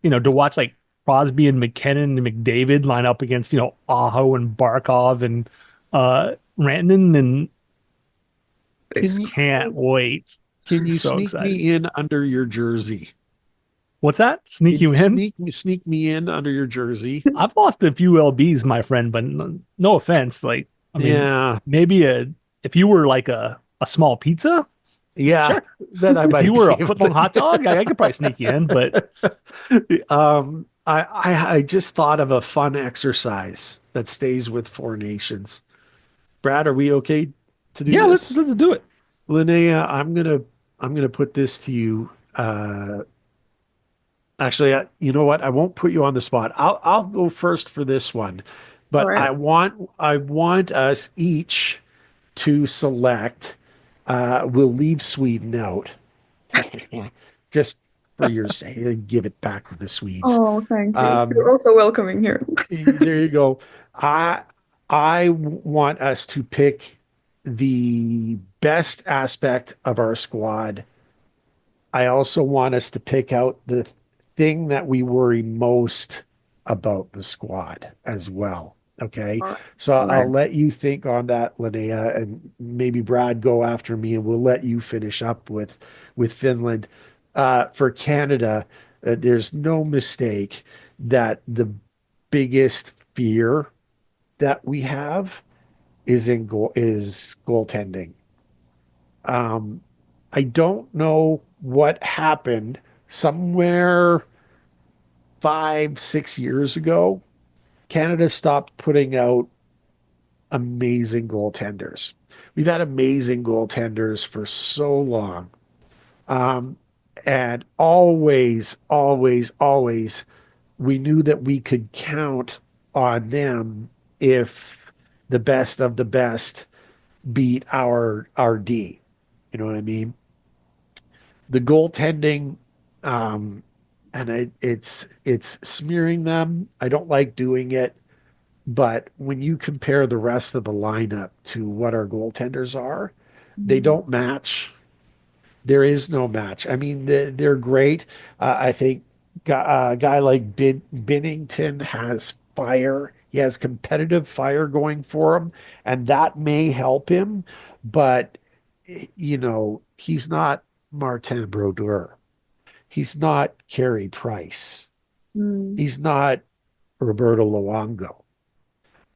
Speaker 2: to watch like Crosby and McKinnon and McDavid line up against, Aho and Barkov and Rantanen, and I
Speaker 3: Can
Speaker 2: just
Speaker 3: you
Speaker 2: can't wait.
Speaker 3: can you
Speaker 2: So
Speaker 3: sneak
Speaker 2: excited.
Speaker 3: me in under your jersey?
Speaker 2: What's that? Sneak
Speaker 3: Can
Speaker 2: you
Speaker 3: you
Speaker 2: in?
Speaker 3: sneak me in under your jersey?
Speaker 2: I've lost a few LBs, my friend, but no offense. Like, I mean,
Speaker 3: Yeah,
Speaker 2: maybe if you were like a small pizza,
Speaker 3: yeah,
Speaker 2: sure.
Speaker 3: then I
Speaker 2: If you
Speaker 3: might
Speaker 2: were
Speaker 3: be
Speaker 2: a
Speaker 3: able
Speaker 2: foot long hot dog, I could probably sneak you in. But
Speaker 3: to. I just thought of a fun exercise that stays with Four Nations. Brad, are we okay to do
Speaker 2: yeah, let's
Speaker 3: this?
Speaker 2: let's do it.
Speaker 3: Linnea, I'm gonna put this to you. Actually, you know what? I won't put you on the spot. I'll go first for this one,
Speaker 4: All
Speaker 3: but
Speaker 4: right.
Speaker 3: I want us each to select. We'll leave Sweden out, just for your sake. Give it back to the Swedes.
Speaker 4: Oh, thank you. You're
Speaker 3: Um,
Speaker 4: also welcoming here.
Speaker 3: there you go. I I want us to pick the best aspect of our squad. I also want us to pick out the thing that we worry most about the squad as well. Okay.
Speaker 4: All right.
Speaker 3: So
Speaker 4: All right.
Speaker 3: I'll let you think on that, Linnea, and maybe Brad go after me, and we'll let you finish up with Finland. For Canada, there's no mistake that the biggest fear that we have is goaltending. Um, I don't know what happened somewhere 5, 6 years ago. Canada stopped putting out amazing goaltenders. We've had amazing goaltenders for so long. Um, and always, always, always, we knew that we could count on them if the best of the best beat our D. You know what I mean? The goaltending, um, and it's smearing them. I don't like doing it, but when you compare the rest of the lineup to what our goaltenders are, they
Speaker 4: Mhm.
Speaker 3: don't match. There is no match. I mean, they're great. I think a guy like Binnington has fire. He has competitive fire going for him, and that may help him. But he's not Martin Brodeur. He's not Carey Price.
Speaker 4: Mm.
Speaker 3: He's not Roberto Luongo.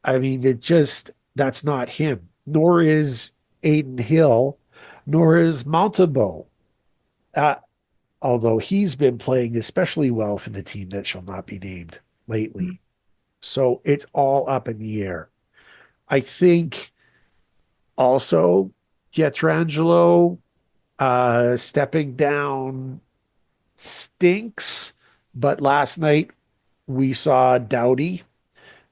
Speaker 3: I mean, that's not him. Nor is Aiden Hill, nor is Montabo. Uh, Although he's been playing especially well for the team that shall not be named lately. So it's all up in the air. I think also Pietrangelo stepping down stinks, but last night we saw Doughty,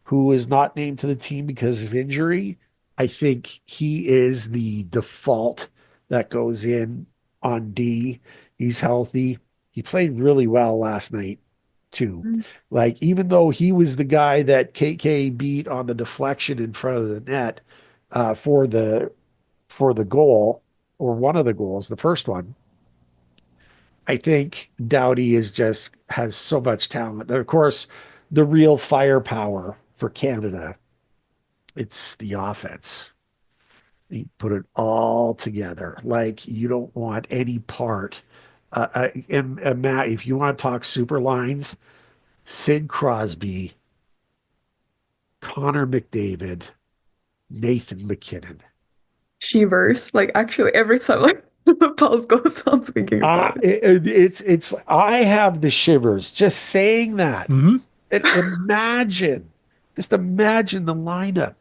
Speaker 3: who is not named to the team because of injury. I think he is the default that goes in on D. He's healthy. He played really well last night, too.
Speaker 4: Mm.
Speaker 3: Like, even though he was the guy that KK beat on the deflection in front of the net for the goal, or one of the goals, the first one, I think Doughty has so much talent. And of course, the real firepower for Canada, it's the offense. You put it all together. Like, you don't want any part. And Matt, if you want to talk super lines, Sid Crosby, Connor McDavid, Nathan McKinnon.
Speaker 4: Shivers. Like actually every time like the pulse goes on thinking about it.
Speaker 3: I have the shivers just saying that.
Speaker 2: Hmm.
Speaker 3: And just imagine the lineup.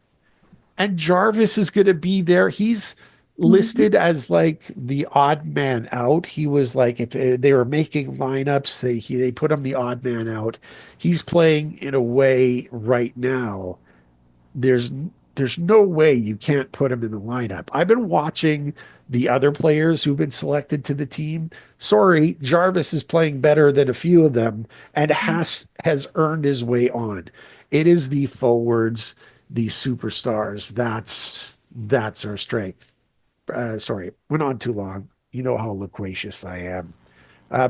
Speaker 3: And Jarvis is going to be there. He's
Speaker 4: Mhm.
Speaker 3: listed as like the odd man out. He was like, if they were making lineups, they put him the odd man out. He's playing in a way right now. There's there's no way you can't put him in the lineup. I've been watching the other players who've been selected to the team. Sorry, Jarvis is playing better than a few of them and has earned his way on. It is the forwards, the superstars. That's our strength. Sorry, went on too long. You know how loquacious I am.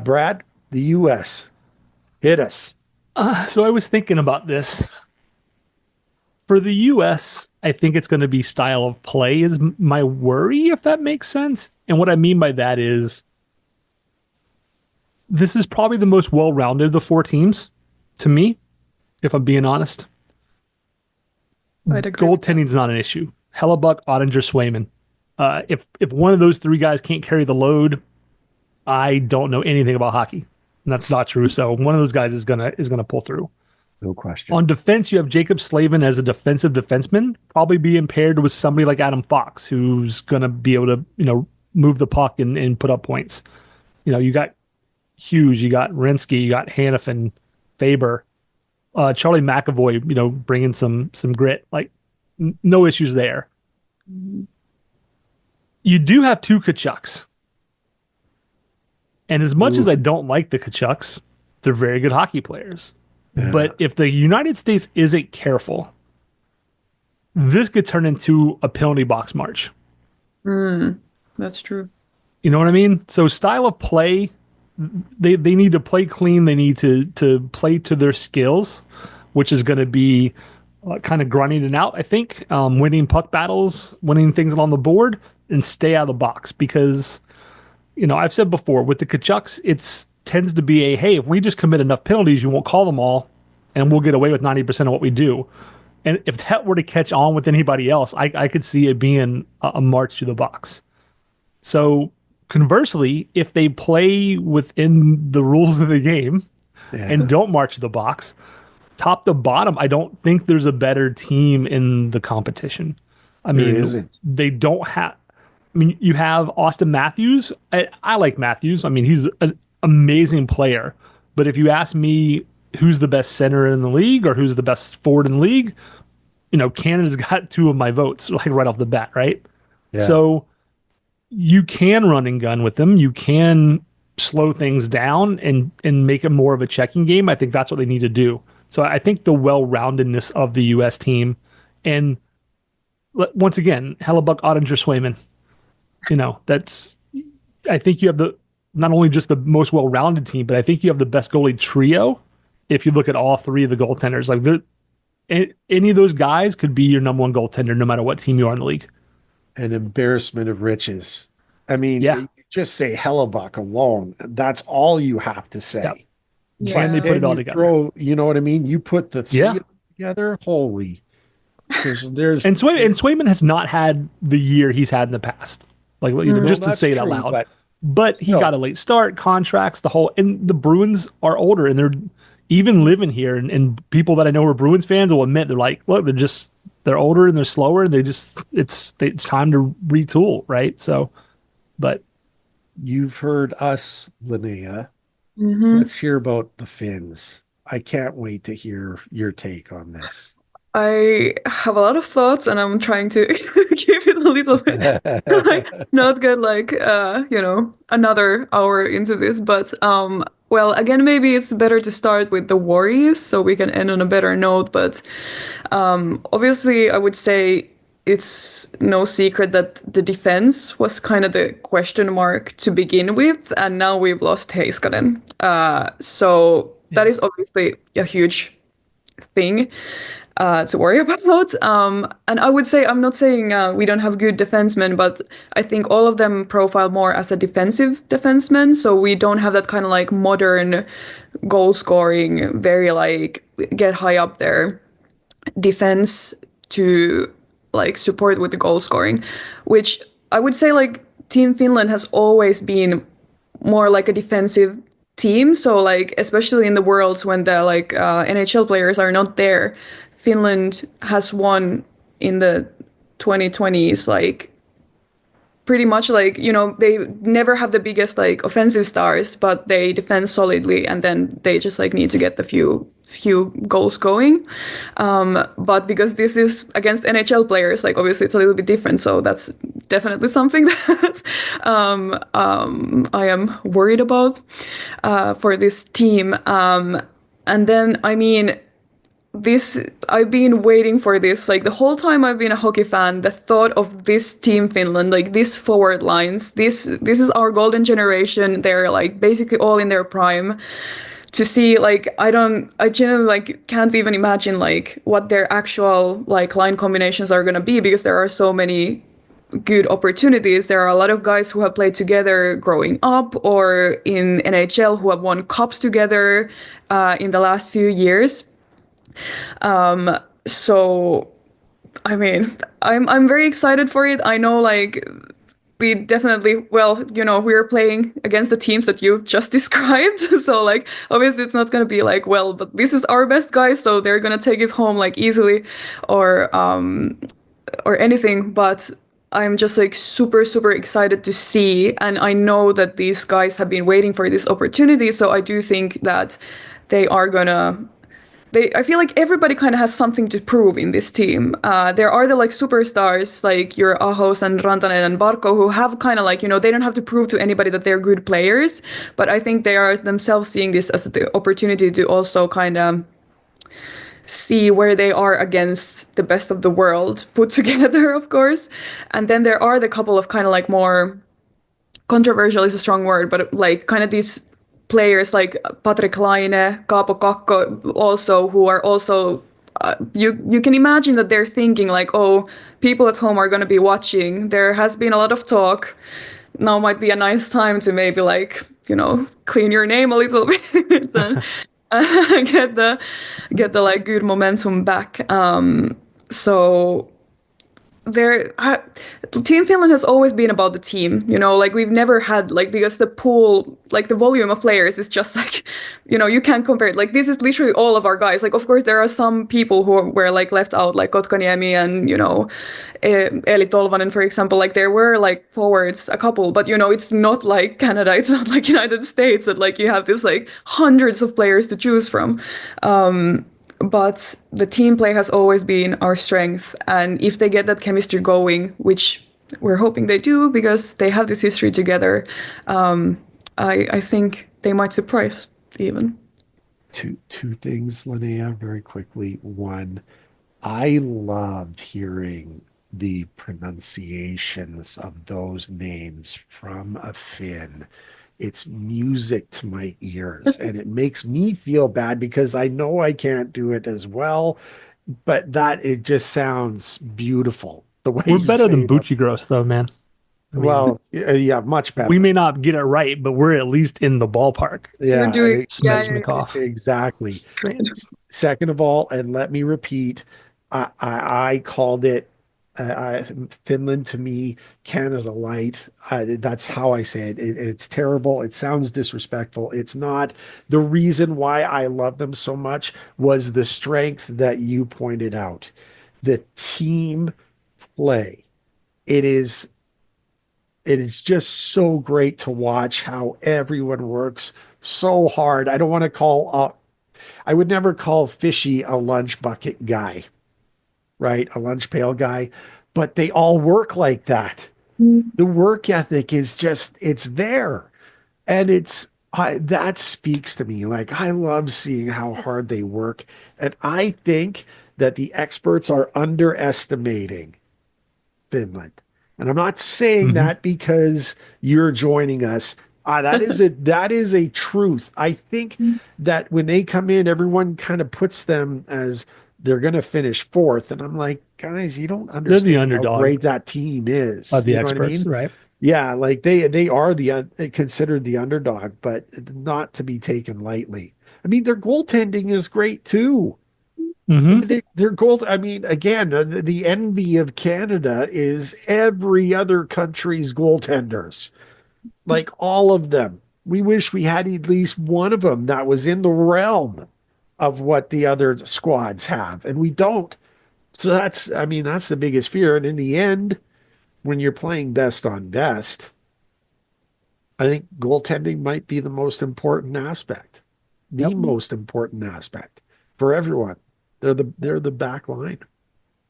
Speaker 3: Brad, the U.S. Hit us.
Speaker 2: So I was thinking about this. For the US, I think it's going to be style of play is my worry, if that makes sense. And what I mean by that is this is probably the most well-rounded of the four teams to me, if I'm being honest.
Speaker 4: I'd agree.
Speaker 2: Goaltending is not an issue. Hellebuck, Ottinger, Swayman. If one of those three guys can't carry the load, I don't know anything about hockey. And that's not true. So one of those guys is gonna pull through.
Speaker 3: No question.
Speaker 2: On defense, you have Jacob Slavin as a defensive defenseman, probably being paired with somebody like Adam Fox, who's gonna be able to, move the puck and put up points. You got Hughes, you got Rinsky, you got Hannafin, Faber, Charlie McAvoy, bringing some grit. Like, no issues there. You do have two Kachucks. And as much as I don't like the Kachucks, they're very good hockey players. Yeah. But if the United States isn't careful, this could turn into a penalty box march.
Speaker 4: That's true.
Speaker 2: You know what I mean? So style of play, they need to play clean. They need to play to their skills, which is going to be kind of grinding it out, I think. Winning puck battles, winning things along the board, and stay out of the box. Because, I've said before, with the Kachucks, it tends to be hey, if we just commit enough penalties, you won't call them all, and we'll get away with 90% of what we do. And if that were to catch on with anybody else, I could see it being a march to the box. So conversely, if they play within the rules of the game and don't march to the box, top to bottom, I don't think there's a better team in the competition. I mean, they don't have. I mean, you have Austin Matthews. I like Matthews. I mean, he's an amazing player. But if you ask me who's the best center in the league or who's the best forward in the league, Canada's got two of my votes, like right off the bat, right? Yeah. So you can run and gun with them. You can slow things down and make it more of a checking game. I think that's what they need to do. So I think the well-roundedness of the U.S. team, and once again, Hellebuck, Ottinger, Swayman, I think you have not only just the most well-rounded team, but I think you have the best goalie trio. If you look at all three of the goaltenders, any of those guys could be your number one goaltender, no matter what team you are in the league.
Speaker 3: An embarrassment of riches. I mean, you just say Hellebuck alone. That's all you have to say.
Speaker 2: Yeah. And they put it all together.
Speaker 3: You know what I mean? You put the three together. Holy. There's
Speaker 2: and Swayman has not had the year he's had in the past. Just to say it out loud. But he got a late start, contracts, and the Bruins are older and they're even living here. And people that I know are Bruins fans will admit they're like, look, they're older and they're slower and it's time to retool, right? So, but
Speaker 3: you've heard us, Linnea. Let's hear about the Finns. I can't wait to hear your take on this.
Speaker 4: I have a lot of thoughts and I'm trying to keep it a little bit not get another hour into this, but well, again, maybe it's better to start with the worries so we can end on a better note, but obviously I would say it's no secret that the defense was kind of the question mark to begin with, and now we've lost Heiskanen. So that is obviously a huge thing to worry about. And I would say, I'm not saying we don't have good defensemen, but I think all of them profile more as a defensive defenseman. So we don't have that kind of modern goal scoring, very get high up there defense to support with the goal scoring, which I would say Team Finland has always been more like a defensive team. So especially in the worlds when the NHL players are not there, Finland has won in the 2020s pretty much they never have the biggest offensive stars, but they defend solidly and then they just need to get the few goals going. But because this is against NHL players, obviously it's a little bit different. So that's definitely something that I am worried about for this team. And then, I mean, I've been waiting for this. Like the whole time I've been a hockey fan, the thought of this team Finland, like these forward lines, this is our golden generation. They're like basically all in their prime. To see like I genuinely like can't even imagine like what their actual like line combinations are gonna be, because there are so many good opportunities. There are a lot of guys who have played together growing up or in NHL who have won cups together in the last few years. So I mean, I'm very excited for it. I know like we definitely, well, we're playing against the teams that you've just described. So like obviously it's not gonna be like, well, but this is our best guys, so they're gonna take it home like easily or anything. But I'm just like super, super excited to see. And I know that these guys have been waiting for this opportunity. So I do think that they are gonna I feel like everybody kind of has something to prove in this team. There are the like superstars like your Ahos and Rantanen and Barco who have kind of like, they don't have to prove to anybody that they're good players, but I think they are themselves seeing this as the opportunity to also kind of see where they are against the best of the world put together, of course. And then there are the couple of kind of like more controversial is a strong word, but like kind of these players like Patrick Laine, Kaapo Kakko also, who are also you can imagine that they're thinking like, oh, people at home are going to be watching. There has been a lot of talk. Now might be a nice time to maybe like, clean your name a little bit and get the like good momentum back. So there Team Finland has always been about the team, like we've never had like, because the pool, like the volume of players is just like, you can't compare it. Like this is literally all of our guys. Like of course there are some people who were like left out, like Kotkaniemi and Eli Tolvanen, for example. Like there were like forwards, a couple, but it's not like Canada, it's not like United States that like you have this like hundreds of players to choose from. But the team play has always been our strength. And if they get that chemistry going, which we're hoping they do because they have this history together, I think they might surprise even.
Speaker 3: Two things, Linnea, very quickly. One, I love hearing the pronunciations of those names from a Finn. It's music to my ears, and it makes me feel bad because I know I can't do it as well, but it just sounds beautiful the way
Speaker 2: We're
Speaker 3: you
Speaker 2: better than
Speaker 3: say them.
Speaker 2: Bucci Gross, though, man. I mean,
Speaker 3: Well, yeah, much better.
Speaker 2: we may not get it right, but we're at least in the ballpark.
Speaker 3: Yeah,
Speaker 4: You're doing, yeah,
Speaker 2: Smedge McCoff.
Speaker 3: exactly.
Speaker 2: Trans.
Speaker 3: Second of all, and let me repeat, I called it Finland to me, Canada light. That's how I say it. It's terrible. It sounds disrespectful. It's not. The reason why I love them so much was the strength that you pointed out. The team play. It is just so great to watch how everyone works so hard. I would never call Fishy a lunch bucket guy, right? A lunch pail guy, but they all work like that. The work ethic is just, it's there. And that speaks to me. Like, I love seeing how hard they work. And I think that the experts are underestimating Finland. And I'm not saying that because you're joining us. That is a truth. I think that when they come in, everyone kind of puts them as they're going to finish fourth, and I'm like, guys, you don't understand how
Speaker 2: underdog
Speaker 3: great that team is.
Speaker 2: of the
Speaker 3: You know what I
Speaker 2: experts,
Speaker 3: mean?
Speaker 2: right?
Speaker 3: Yeah, like they are considered the underdog, but not to be taken lightly. I mean, their goaltending is great too. Their gold. I mean, again, the envy of Canada is every other country's goaltenders, like all of them. We wish we had at least one of them that was in the realm of what the other squads have, and we don't. So that's the biggest fear. And in the end, when you're playing best on best, I think goaltending might be the most important aspect, the most important aspect for everyone. They're the back line.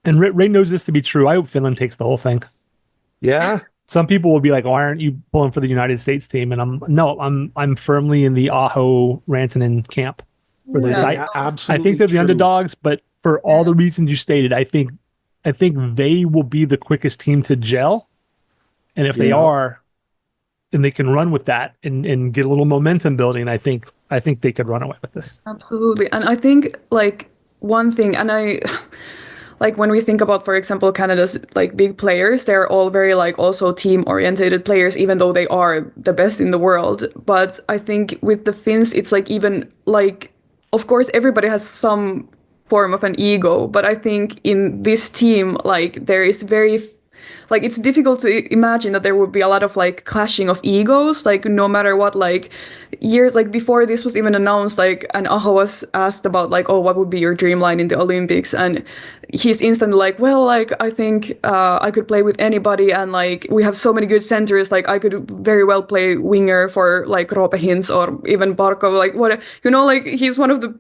Speaker 2: And Ray knows this to be true. I hope Finland takes the whole thing.
Speaker 3: Yeah.
Speaker 2: Some people will be like, "Why aren't you pulling for the United States team?" And I'm firmly in the Aho Rantanen camp. for this.
Speaker 4: Yeah.
Speaker 3: Yeah,
Speaker 2: I
Speaker 3: absolutely
Speaker 2: think they're the
Speaker 3: true.
Speaker 2: underdogs, but for all the reasons you stated, I think they will be the quickest team to gel. And if they
Speaker 3: Yeah.
Speaker 2: are, and they can run with that and get a little momentum building, I think they could run away with this.
Speaker 4: Absolutely. And I think like one thing, and I like when we think about, for example, Canada's like big players, they're all very like also team orientated players, even though they are the best in the world. But I think with the Finns, it's like even like, of course, everybody has some form of an ego, but I think in this team, like there is very like it's difficult to imagine that there would be a lot of like clashing of egos, like no matter what. Like years like before this was even announced, like, and Aho was asked about like, oh, what would be your dream line in the Olympics, and he's instantly like, well, like I think I could play with anybody, and like we have so many good centers, like I could very well play winger for like Roope Hintz or even Barkov, like what, you know, like he's one of the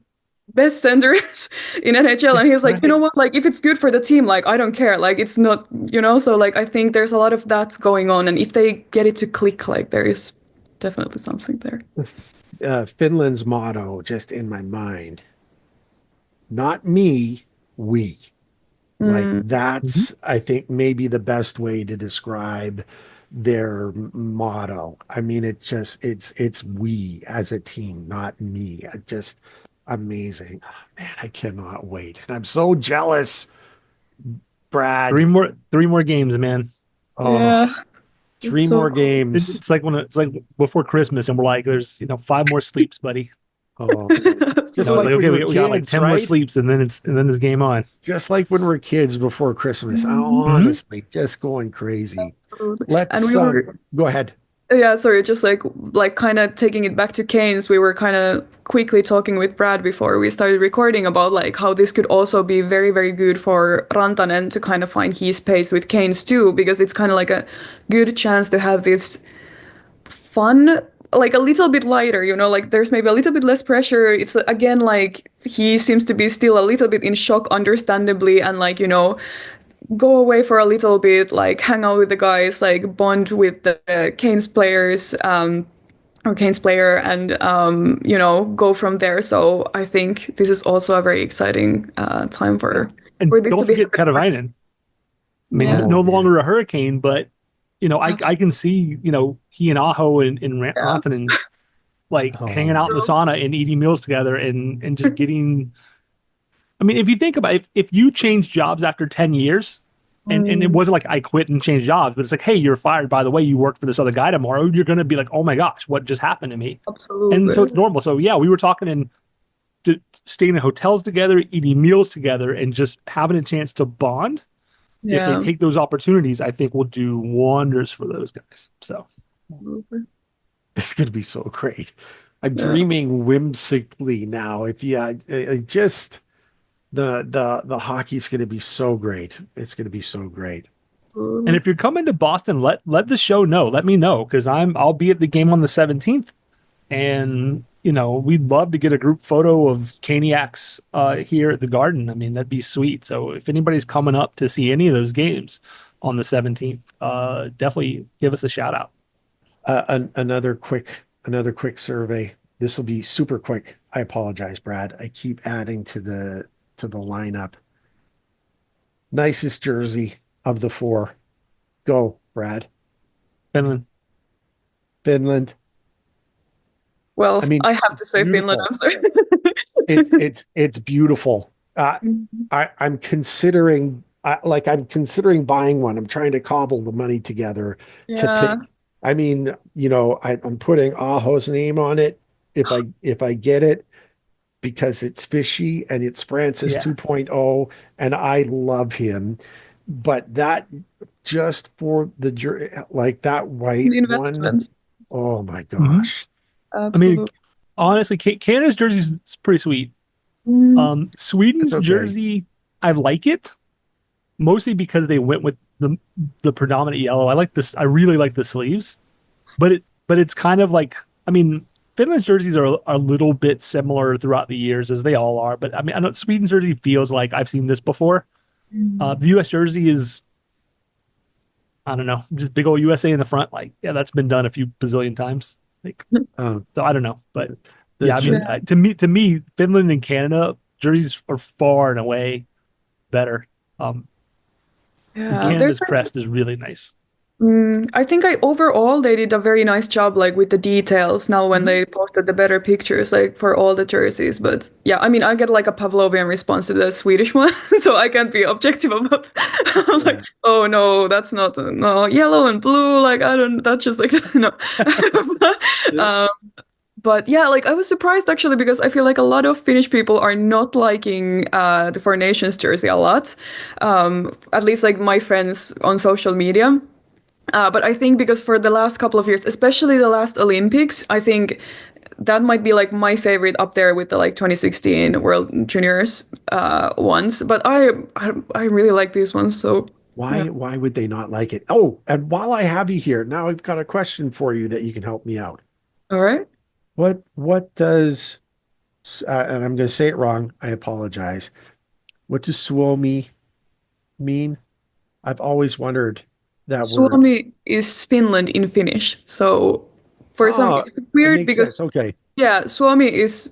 Speaker 4: best centers in NHL, and he's like, you know what, like if it's good for the team, like I don't care, like it's not, you know. So like I think there's a lot of that going on, and if they get it to click, like there is definitely something there.
Speaker 3: Finland's motto, just in my mind, not me, we. Like
Speaker 4: Mm,
Speaker 2: Mhm.
Speaker 3: that's, I think, maybe the best way to describe their motto. I mean, it's we as a team, not me. Just amazing. Oh, man, I cannot wait. And I'm so jealous, Brad.
Speaker 2: Three more games, man.
Speaker 4: yeah,
Speaker 3: Oh,
Speaker 4: it's
Speaker 3: three
Speaker 4: so
Speaker 3: more
Speaker 4: cool.
Speaker 3: games.
Speaker 2: It's like when it's like before Christmas, and we're like, there's five more sleeps, buddy.
Speaker 3: Oh, just
Speaker 2: It's
Speaker 3: like
Speaker 2: like
Speaker 4: Absolutely.
Speaker 3: when
Speaker 2: okay,
Speaker 3: we're
Speaker 2: we got like
Speaker 3: kids,
Speaker 2: 10 more
Speaker 3: right?
Speaker 2: sleeps, and then it's game on.
Speaker 3: Just like when we're kids before Christmas.
Speaker 2: Hmm.
Speaker 3: Honestly, just going crazy.
Speaker 4: And
Speaker 3: Let's
Speaker 4: we were,
Speaker 3: go ahead.
Speaker 4: yeah, sorry, just like kind of taking it back to Keynes, we were kind of quickly talking with Brad before we started recording about like how this could also be very, very good for Rantanen to kind of find his pace with Keynes too, because it's kind of like a good chance to have this fun, like a little bit lighter, you know, like there's maybe a little bit less pressure. It's again like he seems to be still a little bit in shock, understandably, and like, you know, go away for a little bit, like hang out with the guys, like bond with the Canes players, or Canes player, and you know, go from there. So I think this is also a very exciting time
Speaker 2: And
Speaker 4: for this
Speaker 2: don't
Speaker 4: to be
Speaker 2: forget
Speaker 4: happening.
Speaker 2: Teravainen. I mean,
Speaker 4: Yeah,
Speaker 3: Oh
Speaker 2: no
Speaker 3: man.
Speaker 2: longer a hurricane, but I
Speaker 4: absolutely.
Speaker 2: can see he and Aho and
Speaker 4: Yeah.
Speaker 2: Rantanen like hanging
Speaker 3: Oh
Speaker 2: out in the sauna and eating meals together and just getting. I mean, if you think about it, if you change jobs after 10 years, and it
Speaker 4: Mm,
Speaker 2: wasn't like I quit and changed jobs, but it's like, hey, you're fired. By the way, you work for this other guy tomorrow. You're going to be like, oh my gosh, what just happened to me? And so
Speaker 4: absolutely.
Speaker 2: it's normal. So yeah, we were talking and staying in hotels together, eating meals together, and just having a chance to bond. If they
Speaker 4: Yeah.
Speaker 2: take those opportunities, I think will do wonders for those guys. So
Speaker 4: Absolutely.
Speaker 3: it's gonna be so great. I'm
Speaker 4: Yeah.
Speaker 3: dreaming whimsically now. If yeah, just the hockey's gonna be so great. It's gonna be so great.
Speaker 2: and
Speaker 4: Absolutely.
Speaker 2: if you're coming to Boston, let the show know. Let me know because I'll be at the game on the 17th, and we'd love to get a group photo of Caniacs here at the Garden. I mean, that'd be sweet. So if anybody's coming up to see any of those games on the 17th, definitely give us a shout out.
Speaker 3: Another quick survey. This will be super quick. I apologize, Brad. I keep adding to the lineup. Nicest jersey of the four. Go, Brad.
Speaker 2: Finland.
Speaker 3: Finland.
Speaker 4: Well,
Speaker 3: I mean,
Speaker 4: I have to say Finland.
Speaker 3: beautiful.
Speaker 4: I'm sorry.
Speaker 3: It's beautiful. I'm considering I'm considering buying one. I'm trying to cobble the money together to
Speaker 4: Yeah.
Speaker 3: pick. I mean, I'm putting Aho's name on it if I get it because it's fishy and it's Francis
Speaker 2: Yeah.
Speaker 3: 2.0 and I love him. But that just for like that
Speaker 4: An
Speaker 3: white one,
Speaker 4: investment.
Speaker 3: oh my
Speaker 2: Mhm.
Speaker 3: gosh.
Speaker 2: I mean,
Speaker 4: Absolutely.
Speaker 2: honestly, Canada's jersey is pretty sweet.
Speaker 4: Mm,
Speaker 3: It's
Speaker 2: Sweden's
Speaker 3: okay.
Speaker 2: jersey, I like it mostly because they went with the predominant yellow. I like this. I really like the sleeves, but it's kind of like I mean, Finland's jerseys are a little bit similar throughout the years as they all are. But I mean, I know Sweden's jersey feels like I've seen this before. The U.S. jersey is I don't know, just big old USA in the front. Like, yeah, that's been done a few bazillion times. Like,
Speaker 3: Um,
Speaker 2: so I don't know, but Yeah, I mean,
Speaker 4: Yeah.
Speaker 2: to me, Finland and Canada jerseys are far and away better. Um,
Speaker 4: Yeah, there's
Speaker 2: Canada's crest is really nice.
Speaker 4: I think I overall they did a very nice job like with the details now when
Speaker 2: Mhm.
Speaker 4: they posted the better pictures like for all the jerseys. But yeah, I mean I get like a Pavlovian response to the Swedish one, so I can't be objective about I'm like,
Speaker 3: Yeah.
Speaker 4: oh no, that's not no yellow and blue, like I don't that's just like no. um, but yeah, like I was surprised actually because I feel like a lot of Finnish people are not liking the Four Nations jersey a lot. At least like my friends on social media. But I think because for the last couple of years, especially the last Olympics, I think that might be like my favorite up there with the like 2016 World Juniors ones. But I really like these ones. So yeah.
Speaker 3: Why would they not like it? Oh, and while I have you here, now I've got a question for you that you can help me out.
Speaker 4: All right.
Speaker 3: What does and I'm going to say it wrong. I apologize. What does Suomi mean? I've always wondered that word.
Speaker 4: Suomi is Finland in Finnish. So for some,
Speaker 3: Oh,
Speaker 4: it's
Speaker 3: it
Speaker 4: weird
Speaker 3: makes
Speaker 4: because
Speaker 3: sense. Okay.
Speaker 4: yeah, Suomi is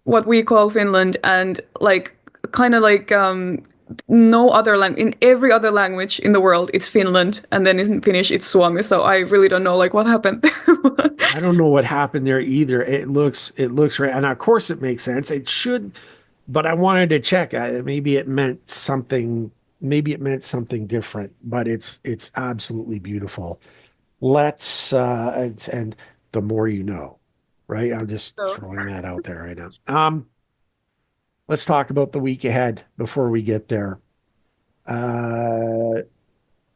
Speaker 4: what we call Finland, and like kind of like no other language in every other language in the world it's Finland, and then in Finnish it's Suomi. So I really don't know like what happened there.
Speaker 3: I don't know what happened there either. It looks right, and of course it makes sense. It should, but I wanted to check. Maybe it meant something. Maybe it meant something different. But it's absolutely beautiful. Let's and the more you know, right? I'm just
Speaker 4: So,
Speaker 3: throwing that out there right now. Let's talk about the week ahead before we get there. Uh,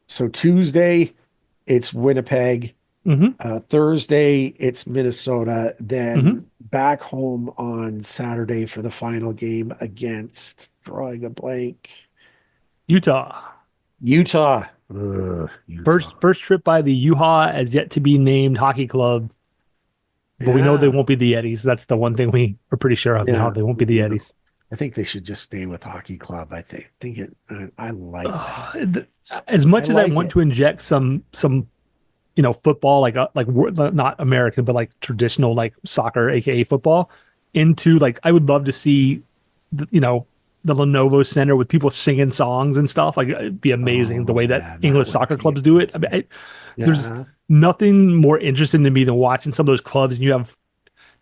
Speaker 3: so Tuesday, it's Winnipeg.
Speaker 2: Hmm.
Speaker 3: Thursday, it's Minnesota.
Speaker 2: Hmm.
Speaker 3: Then back home on Saturday for the final game against, drawing a blank,
Speaker 2: Utah.
Speaker 3: Utah. Ugh, Utah.
Speaker 2: First trip by the UHA as yet to be named hockey club, but we know they
Speaker 3: Yeah,
Speaker 2: won't be the Yetis. That's the one thing we are pretty sure of now.
Speaker 3: yeah.
Speaker 2: They won't be the
Speaker 3: No,
Speaker 2: Yetis.
Speaker 3: I think they should just stay with hockey club. I think it. I like that.
Speaker 2: As
Speaker 3: I
Speaker 2: much as I
Speaker 3: like
Speaker 2: want
Speaker 3: it.
Speaker 2: to inject some football not American but like traditional like soccer aka football into like I would love to see the Lenovo Center with people singing songs and stuff like it'd be amazing the
Speaker 3: Oh
Speaker 2: way that
Speaker 3: man, that
Speaker 2: English
Speaker 3: would
Speaker 2: soccer
Speaker 3: be
Speaker 2: clubs do it. I mean,
Speaker 3: amazing.
Speaker 2: there's
Speaker 3: Yeah.
Speaker 2: nothing more interesting to me than watching some of those clubs and you have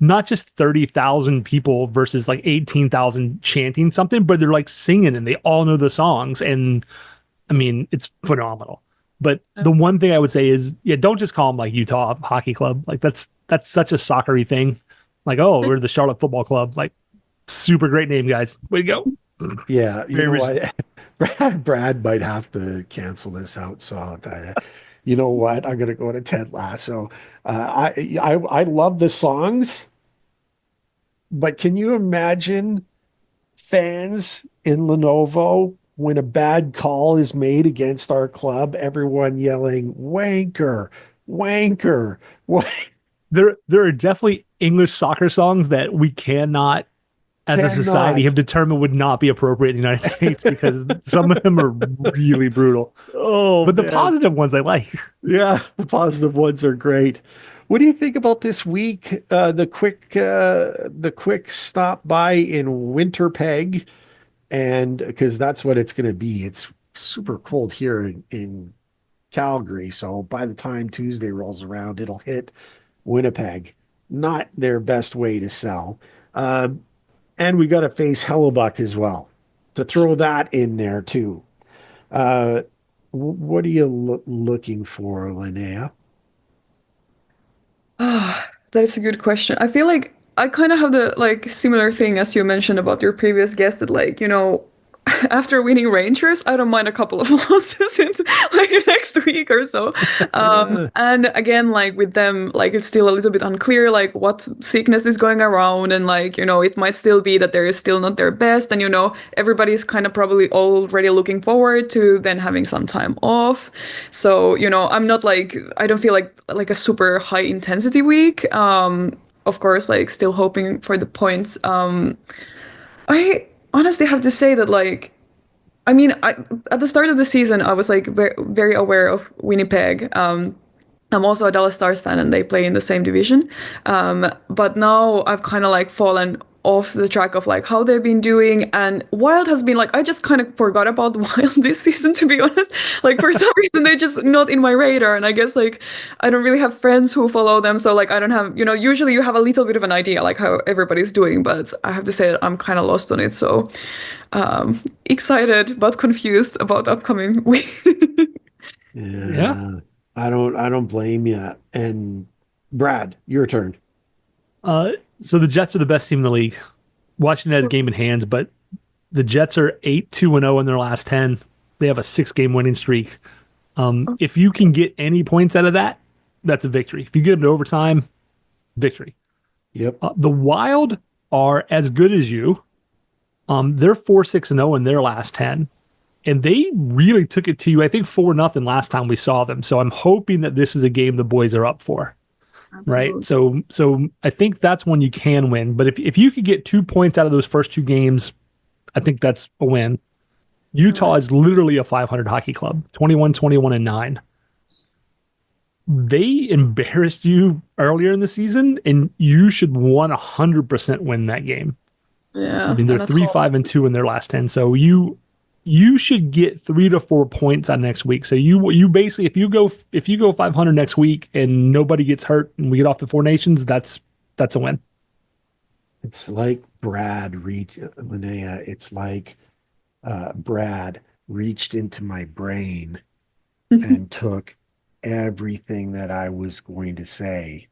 Speaker 2: not just 30,000 people versus like 18,000 chanting something, but they're like singing and they all know the songs. And I mean, it's phenomenal. But the one thing I would say is, yeah, don't just call them like Utah Hockey Club. Like that's such a soccery thing. Like, oh, we're the Charlotte Football Club. Like, super great name, guys. Way to go.
Speaker 3: Yeah, you
Speaker 2: Very
Speaker 3: know
Speaker 2: original.
Speaker 3: what? Brad might have to cancel this out. So you know what? I'm gonna go to Ted Lasso. I love the songs, but can you imagine fans in Lenovo when a bad call is made against our club? Everyone yelling "wanker, wanker, wank."
Speaker 2: There are definitely English soccer songs that we cannot, as a society,
Speaker 3: Cannot.
Speaker 2: have determined would not be appropriate in the United States because some of them are really brutal.
Speaker 3: Oh
Speaker 2: But the
Speaker 3: man.
Speaker 2: positive ones I like.
Speaker 3: Yeah, the positive ones are great. What do you think about this week? The quick stop by in Winterpeg, and because that's what it's going to be. It's super cold here in Calgary, so by the time Tuesday rolls around, it'll hit Winnipeg. Not their best way to sell. And we got to face Hellebuck as well. To throw that in there too. Uh, what are you looking for, Linnea?
Speaker 4: that is a good question. I feel like I kind of have the like similar thing as you mentioned about your previous guest that like, after winning Rangers, I don't mind a couple of losses in like next week or so.
Speaker 3: Yeah.
Speaker 4: And again, like with them, like it's still a little bit unclear like what sickness is going around and like, it might still be that they're still not their best. And everybody's kind of probably already looking forward to then having some time off. So, I'm not like I don't feel like a super high intensity week. Of course, like still hoping for the points. I honestly have to say that, like, at the start of the season, I was like very, very aware of Winnipeg. I'm also a Dallas Stars fan and they play in the same division. But now I've kind of like fallen off the track of like how they've been doing. And Wild has been like, I just kind of forgot about Wild this season, to be honest. Like for some reason, they're just not in my radar. And I guess like I don't really have friends who follow them. So like I don't have, usually you have a little bit of an idea like how everybody's doing. But I have to say that I'm kind of lost on it. So excited but confused about the upcoming week.
Speaker 2: Yeah.
Speaker 3: Yeah. I don't blame you. And Brad, your turn.
Speaker 2: So the Jets are the best team in the league. Washington has a game in hands, but the Jets are 8-2-0 in their last 10. They have a 6-game winning streak. If you can get any points out of that, that's a victory. If you get them to overtime, victory.
Speaker 3: Yep.
Speaker 2: The Wild are as good as you. They're 4-6-0 in their last 10. And they really took it to you, I think 4-0 last time we saw them. So I'm hoping that this is a game the boys are up for. Right. So I think that's one you can win. But if you could get 2 points out of those first 2 games, I think that's a win. Utah is literally a 500 hockey club, 21-21-9. They embarrassed you earlier in the season, and you should 100% win that game.
Speaker 4: Yeah.
Speaker 2: I mean, they're 3-5-2 in their last 10. So you should get 3 to 4 points on next week. So you basically, if you go 500 next week and nobody gets hurt and we get off the 4 nations, that's a win.
Speaker 3: It's like Linnea. It's like Brad reached into my brain and took everything that I was going to say.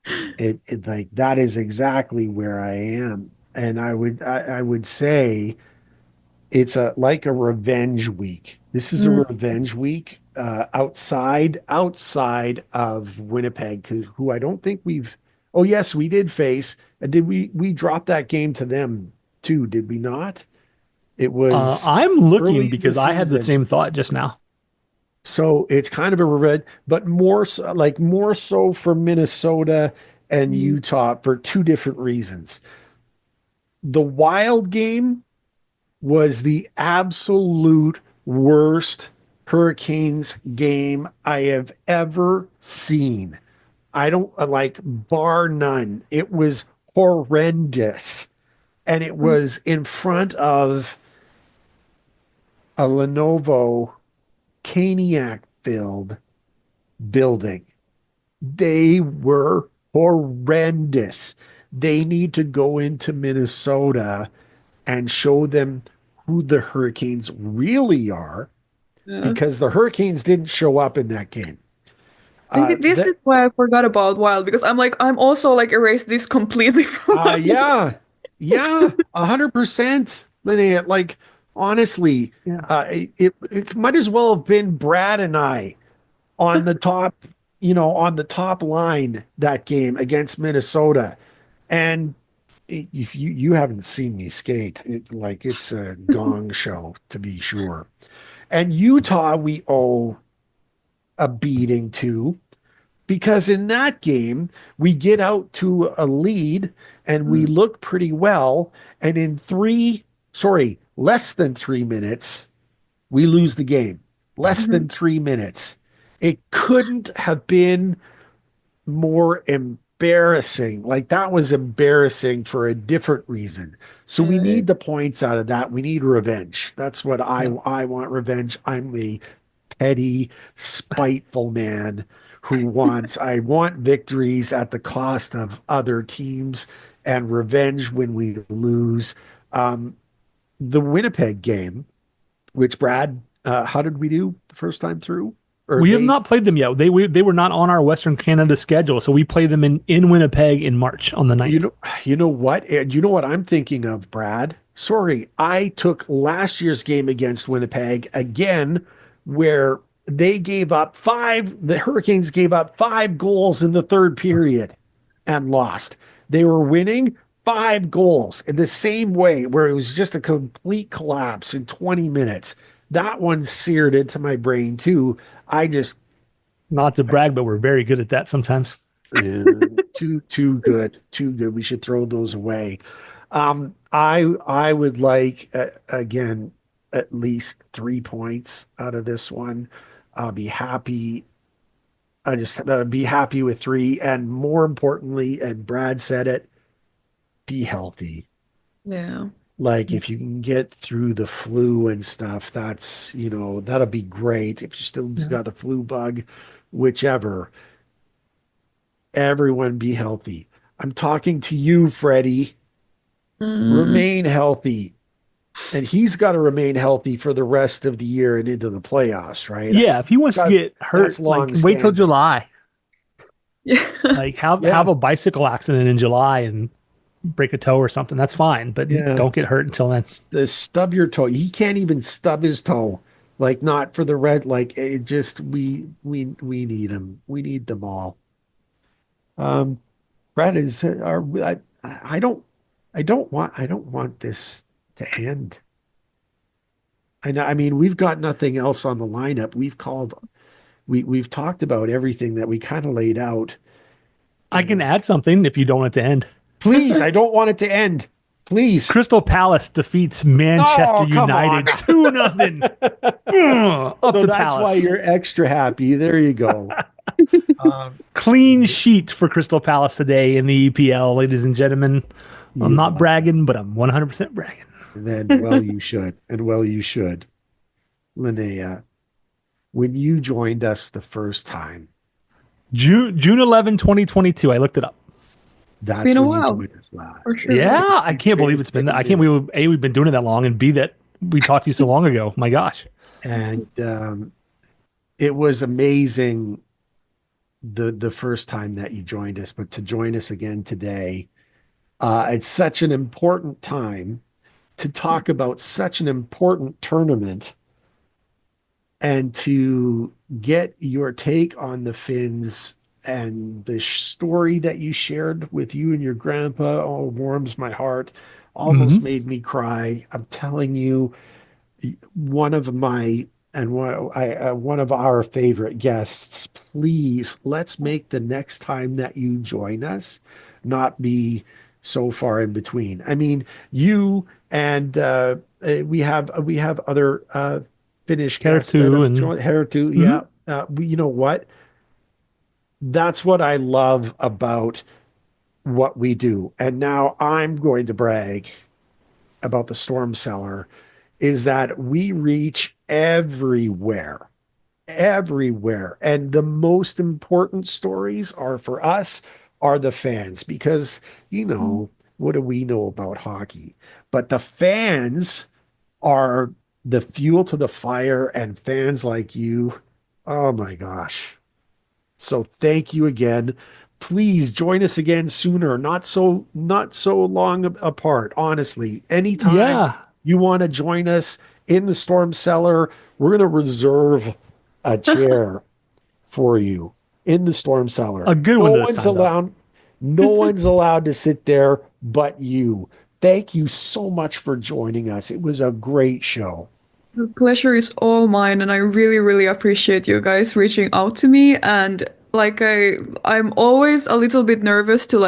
Speaker 3: It like that is exactly where I am, and I would say it's like a revenge week. This is a revenge week outside of Winnipeg, who I don't think we've. Oh yes, we did face. Did we drop that game to them too? Did we not? It was
Speaker 2: I'm
Speaker 3: early
Speaker 2: looking
Speaker 3: in the
Speaker 2: because I had the
Speaker 3: season.
Speaker 2: same thought just now.
Speaker 3: So it's kind of a revenge, but more so for Minnesota and Utah for 2 different reasons. The Wild game was the absolute worst Hurricanes game I have ever seen. I don't like bar none. It was horrendous. And it was in front of a Lenovo Caniac filled building. They were horrendous. They need to go into Minnesota and show them who the Hurricanes really are,
Speaker 4: Yeah.
Speaker 3: because the Hurricanes didn't show up in that game.
Speaker 4: Maybe this
Speaker 3: That
Speaker 4: is why I forgot about Wild because I'm also like erased this completely from my
Speaker 3: yeah, yeah, 100%, Linnea. Like honestly,
Speaker 2: Yeah.
Speaker 3: it might as well have been Brad and I on the top, on the top line that game against Minnesota. And if you haven't seen me skate, it's a gong show to be sure. And Utah, we owe a beating to, because in that game we get out to a lead and we look pretty well, and in less than 3 minutes, we lose the game. Less than 3 minutes. It couldn't have been more embarrassing. Like that was embarrassing for a different reason. So we need the points out of that. We need revenge. That's what I want, revenge. I'm the petty, spiteful man I want victories at the cost of other teams and revenge when we lose. The Winnipeg game, which Brad, how did we do the first time through? Or
Speaker 2: We have not played them yet. They were not on our Western Canada schedule, so we play them in Winnipeg in March on the 9th.
Speaker 3: You know what? And you know what I'm thinking of, Brad? Sorry, I took last year's game against Winnipeg again, where the Hurricanes gave up 5 goals in the third period and lost. They were winning 5 goals in the same way, where it was just a complete collapse in 20 minutes. That one seared into my brain too.
Speaker 2: Not to brag, but we're very good at that sometimes.
Speaker 3: Too good, too good. We should throw those away. I would like again at least 3 points out of this one. I'll be happy I just be happy with 3. And more importantly, and Brad said it, be healthy.
Speaker 4: Yeah.
Speaker 3: Like if you can get through the flu and stuff, that's, that'll be great. If you still
Speaker 2: Yeah.
Speaker 3: got the flu bug, whichever, everyone be healthy. I'm talking to you, Freddie.
Speaker 4: Mm,
Speaker 3: Remain healthy. And he's got to remain healthy for the rest of the year and into the playoffs, right?
Speaker 2: Yeah, if he wants to get
Speaker 3: That's
Speaker 2: hurt, like
Speaker 3: long
Speaker 2: wait till
Speaker 3: standing.
Speaker 2: July.
Speaker 4: yeah.
Speaker 2: Like have
Speaker 3: Yeah,
Speaker 2: a bicycle accident in July and break a toe or something. That's fine, but
Speaker 3: yeah.
Speaker 2: don't get hurt until then.
Speaker 3: Stub your toe. He can't even stub his toe. Like not for the red. Like it just we need him. We need them all. Um, Brad is our. I don't want this to end. I know. I mean, we've got nothing else on the lineup. We've talked about everything that we kind of laid out.
Speaker 2: I can
Speaker 3: And
Speaker 2: add something if you don't want it to end.
Speaker 3: please, I don't want it to end. Please.
Speaker 2: Crystal Palace defeats Manchester
Speaker 3: Oh, come on.
Speaker 2: United 2-0. Up
Speaker 3: So
Speaker 2: the
Speaker 3: that's why
Speaker 2: Palace.
Speaker 3: you're extra happy. There you go.
Speaker 2: Clean sheet for Crystal Palace today in the EPL, ladies and gentlemen. I'm not
Speaker 3: Yeah.
Speaker 2: bragging, but I'm 100% bragging.
Speaker 3: And then, well, you should. And well, you should. Linnea, when you joined us the first time,
Speaker 2: June 11, 2022. I looked it up.
Speaker 3: that's
Speaker 4: Been a
Speaker 3: when you
Speaker 4: while,
Speaker 3: joined us last.
Speaker 4: for sure.
Speaker 2: Yeah, I can't believe it's been. I can't believe we've been doing it that long, and B, that we talked to you so long ago. My gosh.
Speaker 3: And it was amazing the first time that you joined us, but to join us again today, it's such an important time to talk about such an important tournament and to get your take on the Finns and the story that you shared with you and your grandpa. Oh, warms my heart, almost
Speaker 2: Hmm.
Speaker 3: made me cry. I'm telling you, one of my and one of our favorite guests. Please, let's make the next time that you join us not be so far in between. I mean, you and we have other Finnish
Speaker 2: Care
Speaker 3: guests that
Speaker 2: to
Speaker 3: have
Speaker 2: and
Speaker 3: joined here too.
Speaker 2: mhm.
Speaker 3: Yeah, you know what? That's what I love about what we do. And now I'm going to brag about the Storm Cellar is that we reach everywhere. And the most important stories are for us are the fans because, what do we know about hockey? But the fans are the fuel to the fire and fans like you. Oh my gosh. So thank you again. Please join us again sooner, not so long apart, honestly. Anytime
Speaker 2: Yeah,
Speaker 3: you want to join us in the storm cellar, we're going to reserve a chair for you in the storm cellar.
Speaker 2: a good
Speaker 3: No
Speaker 2: one this
Speaker 3: one's
Speaker 2: time though.
Speaker 3: allowed no one's allowed to sit there but you. Thank you so much for joining us. It was a great show.
Speaker 4: The pleasure is all mine, and I really, really appreciate you guys reaching out to me. And like I'm always a little bit nervous to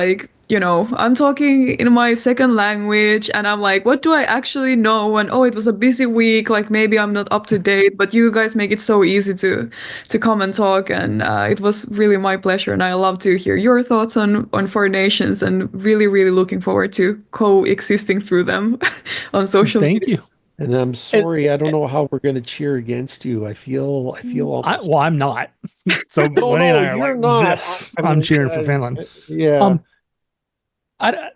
Speaker 4: I'm talking in my second language, and I'm like, what do I actually know? And oh, it was a busy week, like maybe I'm not up to date, but you guys make it so easy to come and talk, and it was really my pleasure. And I love to hear your thoughts on Four Nations, and really, really looking forward to coexisting through them on social
Speaker 2: Thank
Speaker 4: media.
Speaker 2: you.
Speaker 3: And I'm
Speaker 2: And
Speaker 3: sorry, I don't know how we're going to cheer against you. I feel almost.
Speaker 2: I'm not. So
Speaker 3: No,
Speaker 2: Lenny and
Speaker 3: no,
Speaker 2: I are like
Speaker 3: you're not.
Speaker 2: this.
Speaker 3: I
Speaker 2: I'm
Speaker 3: mean,
Speaker 2: cheering for Finland.
Speaker 3: yeah.
Speaker 2: Um, I,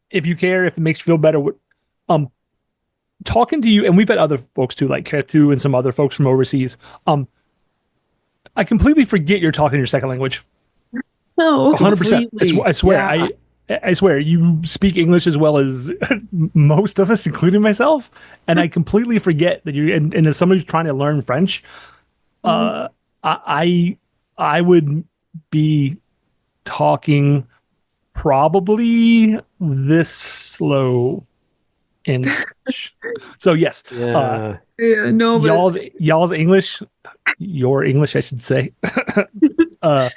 Speaker 2: if you care, if it makes you feel better, um, talking to you, and we've had other folks too, like Kertu and some other folks from overseas. I completely forget you're talking your second language.
Speaker 4: No.
Speaker 2: 100%.
Speaker 3: Completely.
Speaker 2: I swear.
Speaker 3: Yeah.
Speaker 2: I swear you speak English as well as most of us, including myself, and I completely forget that you. And as somebody who's trying to learn French, uh, I I would be talking probably this slow English. So yes,
Speaker 3: Yeah.
Speaker 4: Yeah, no, but
Speaker 2: y'all's English, your English, I should say, uh,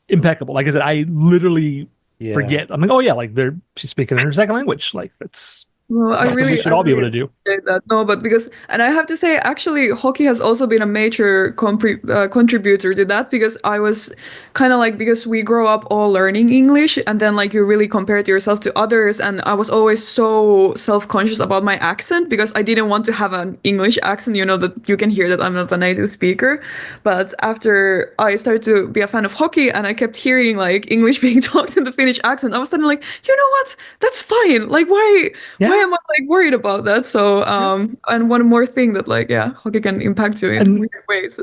Speaker 2: impeccable. Like I said, I literally
Speaker 3: Yeah.
Speaker 2: forget. I'm like, oh yeah, like she's speaking in her second language. Like that's
Speaker 4: Well, I
Speaker 2: Something we
Speaker 4: really,
Speaker 2: should
Speaker 4: I
Speaker 2: all be able
Speaker 4: really
Speaker 2: to do.
Speaker 4: appreciate that. No, but because, and I have to say, actually, hockey has also been a major contributor to that because I was kind of like, because we grow up all learning English and then like you really compare to yourself to others. And I was always so self-conscious about my accent because I didn't want to have an English accent, you know, that you can hear that I'm not a native speaker. But after I started to be a fan of hockey and I kept hearing like English being talked in the Finnish accent, I was suddenly like, you know what? That's fine. Like, why
Speaker 2: Yeah.
Speaker 4: am I like worried about that? So,
Speaker 2: Yeah.
Speaker 4: and one more thing that like, yeah, hockey can impact you in
Speaker 2: And
Speaker 4: weird ways.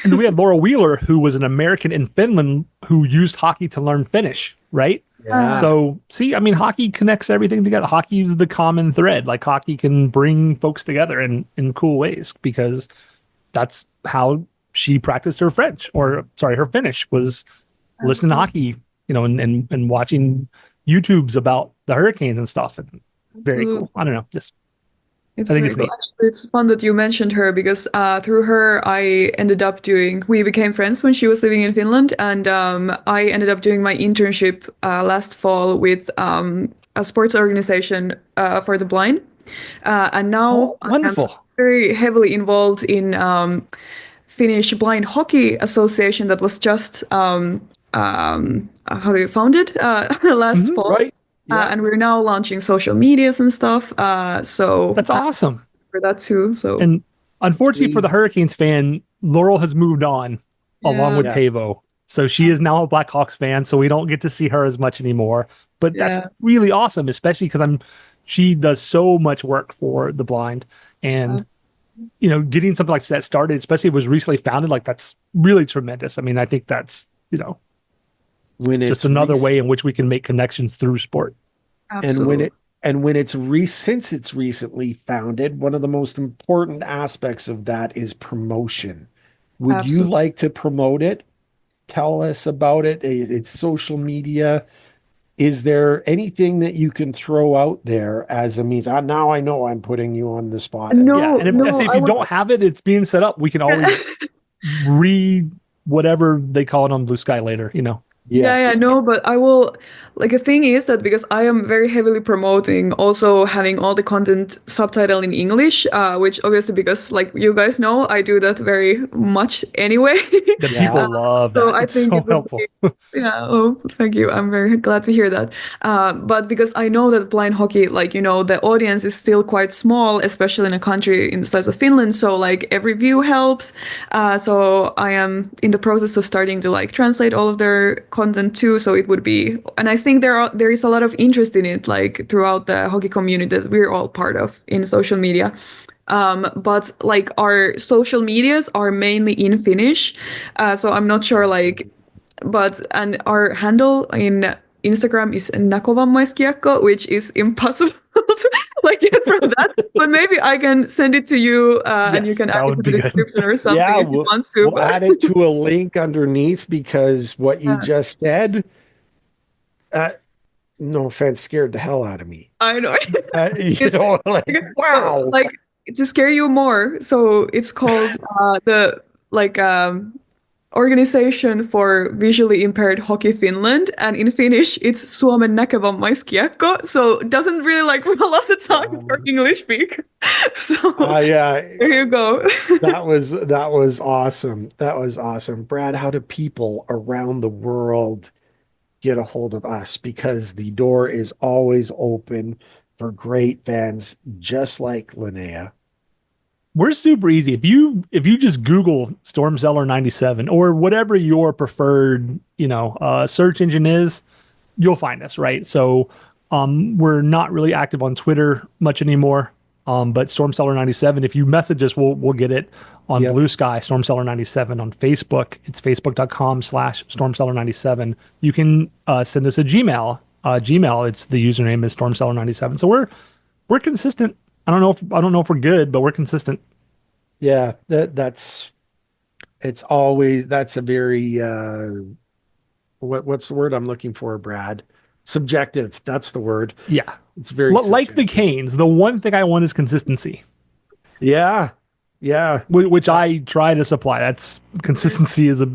Speaker 2: and we had Laura Wheeler, who was an American in Finland who used hockey to learn Finnish, right?
Speaker 3: Yeah.
Speaker 2: So, see, I mean, hockey connects everything together. Hockey's the common thread. Like, hockey can bring folks together in cool ways because that's how she practiced her French, or sorry, her Finnish was listening to hockey, you know, and watching YouTubes about the Hurricanes and stuff. And very
Speaker 4: Absolutely.
Speaker 2: cool. I don't know. Just,
Speaker 4: It's
Speaker 2: I think
Speaker 4: very
Speaker 2: it's
Speaker 4: cool.
Speaker 2: neat.
Speaker 4: Actually, it's fun that you mentioned her because through her, we became friends when she was living in Finland. And I ended up doing my internship last fall with a sports organization for the blind. And now
Speaker 2: Oh,
Speaker 4: I am
Speaker 2: wonderful.
Speaker 4: very heavily involved in Finnish Blind Hockey Association that was just how do you founded last
Speaker 2: Hmm.
Speaker 4: fall.
Speaker 3: Right. Yeah.
Speaker 4: And we're now launching social medias and stuff. So
Speaker 2: That's awesome.
Speaker 4: for that too. So
Speaker 2: And unfortunately for the
Speaker 3: Please.
Speaker 2: Hurricanes fan, Laurel has moved on along
Speaker 4: yeah,
Speaker 2: with
Speaker 3: Yeah.
Speaker 2: Tavo. So she is now a Blackhawks fan, so we don't get to see her as much anymore. But that's
Speaker 4: yeah,
Speaker 2: really awesome, especially because she does so much work for the blind. And you know, getting something like that started, especially if it was recently founded, like that's really tremendous. I mean, I think that's, you know,
Speaker 3: When
Speaker 2: just
Speaker 3: it's
Speaker 2: another
Speaker 3: rec-
Speaker 2: way in which we can make connections through sport.
Speaker 3: and when
Speaker 4: absolutely.
Speaker 3: it and when it's since it's recently founded, one of the most important aspects of that is promotion. Would you
Speaker 4: Absolutely.
Speaker 3: like to promote it? Tell us about it. It's social media. Is there anything that you can throw out there as a means? Now I know I'm putting you on the spot.
Speaker 2: Yeah.
Speaker 4: No,
Speaker 2: And if, I
Speaker 4: no,
Speaker 2: say if
Speaker 4: I
Speaker 2: you
Speaker 4: would.
Speaker 2: don't have it, it's being set up. We can always read whatever they call it on Blue Sky later, you know.
Speaker 4: Yeah,
Speaker 3: Yes.
Speaker 4: no, but I will. Like, the thing is that because I am very heavily promoting also having all the content subtitled in English, which obviously, because like you guys know, I do that very much anyway.
Speaker 2: The
Speaker 3: Yeah.
Speaker 2: people love
Speaker 4: So
Speaker 2: that.
Speaker 4: I
Speaker 2: It's
Speaker 4: think
Speaker 2: so
Speaker 4: it would
Speaker 2: helpful.
Speaker 4: be, yeah, oh, thank you. I'm very glad to hear that. But because I know that blind hockey, like, you know, the audience is still quite small, especially in a country in the size of Finland. So, like, every view helps. So I am in the process of starting to, like, translate all of their content too. So it would be, and I think there is a lot of interest in it, like, throughout the hockey community that we're all part of in social media. But like our social medias are mainly in Finnish, so I'm not sure like, but and our handle in Instagram is näkövamaiskiekko, which is impossible to like get from that. But maybe I can send it to you, and you
Speaker 2: Yes,
Speaker 4: can add
Speaker 2: that
Speaker 4: it
Speaker 2: would
Speaker 4: to the
Speaker 2: be good.
Speaker 4: description or something
Speaker 3: Yeah,
Speaker 4: if you want to.
Speaker 3: we'll
Speaker 4: But
Speaker 3: add it to a link underneath because what you
Speaker 4: yeah,
Speaker 3: just said, uh, no offense, scared the hell out of me.
Speaker 4: I know.
Speaker 3: You
Speaker 4: It's
Speaker 3: know, like,
Speaker 4: so,
Speaker 3: wow.
Speaker 4: like to scare you more. So it's called the like Organization for Visually Impaired Hockey Finland, and in Finnish it's Suomen näkövamaiskiekko. So it doesn't really like roll off the tongue for English speaker. So
Speaker 3: Yeah,
Speaker 4: there you go.
Speaker 3: that was awesome. That was awesome. Brad, how do people around the world get a hold of us? Because the door is always open for great fans just like Linnea.
Speaker 2: We're super easy. If you just Google Storm Cellar 97 or whatever your preferred, you know, search engine is, you'll find us, right? So we're not really active on Twitter much anymore. But Storm Cellar 97, if you message us, we'll get it on
Speaker 3: Yep.
Speaker 2: Blue Sky, Storm Cellar 97. On Facebook, it's facebook.com/Storm Cellar 97. You can send us a Gmail. Gmail, it's the username is Storm Cellar 97. So we're consistent. I don't know if we're good, but we're consistent.
Speaker 3: Yeah, it's always that's a very what's the word I'm looking for, Brad? Subjective. That's the word.
Speaker 2: Yeah.
Speaker 3: It's very
Speaker 2: Like the
Speaker 3: subjective.
Speaker 2: Canes, the one thing I want is consistency,
Speaker 3: Yeah. Yeah.
Speaker 2: which I try to supply. That's consistency is a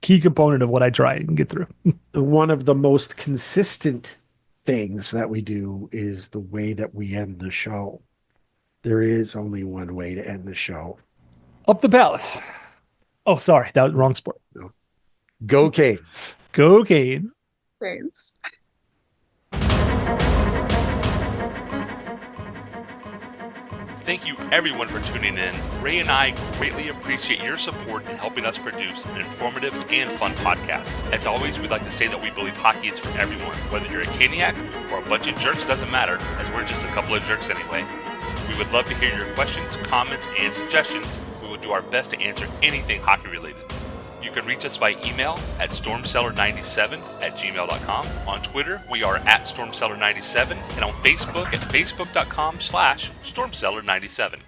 Speaker 2: key component of what I try and get through.
Speaker 3: One of the most consistent things that we do is the way that we end the show. There is only one way to end the show.
Speaker 2: Up the Palace. Oh, sorry. That was wrong sport.
Speaker 3: No. Go Canes.
Speaker 2: Go Canes.
Speaker 4: Thanks.
Speaker 5: Thank you everyone for tuning in. Ray and I greatly appreciate your support in helping us produce an informative and fun podcast. As always, we'd like to say that we believe hockey is for everyone. Whether you're a Caniac or a bunch of jerks, doesn't matter, as we're just a couple of jerks anyway. We would love to hear your questions, comments, and suggestions. We will do our best to answer anything hockey related. You can reach us via email at stormcellar97@gmail.com. On Twitter, we are at stormcellar97, and on Facebook at facebook.com/stormcellar97.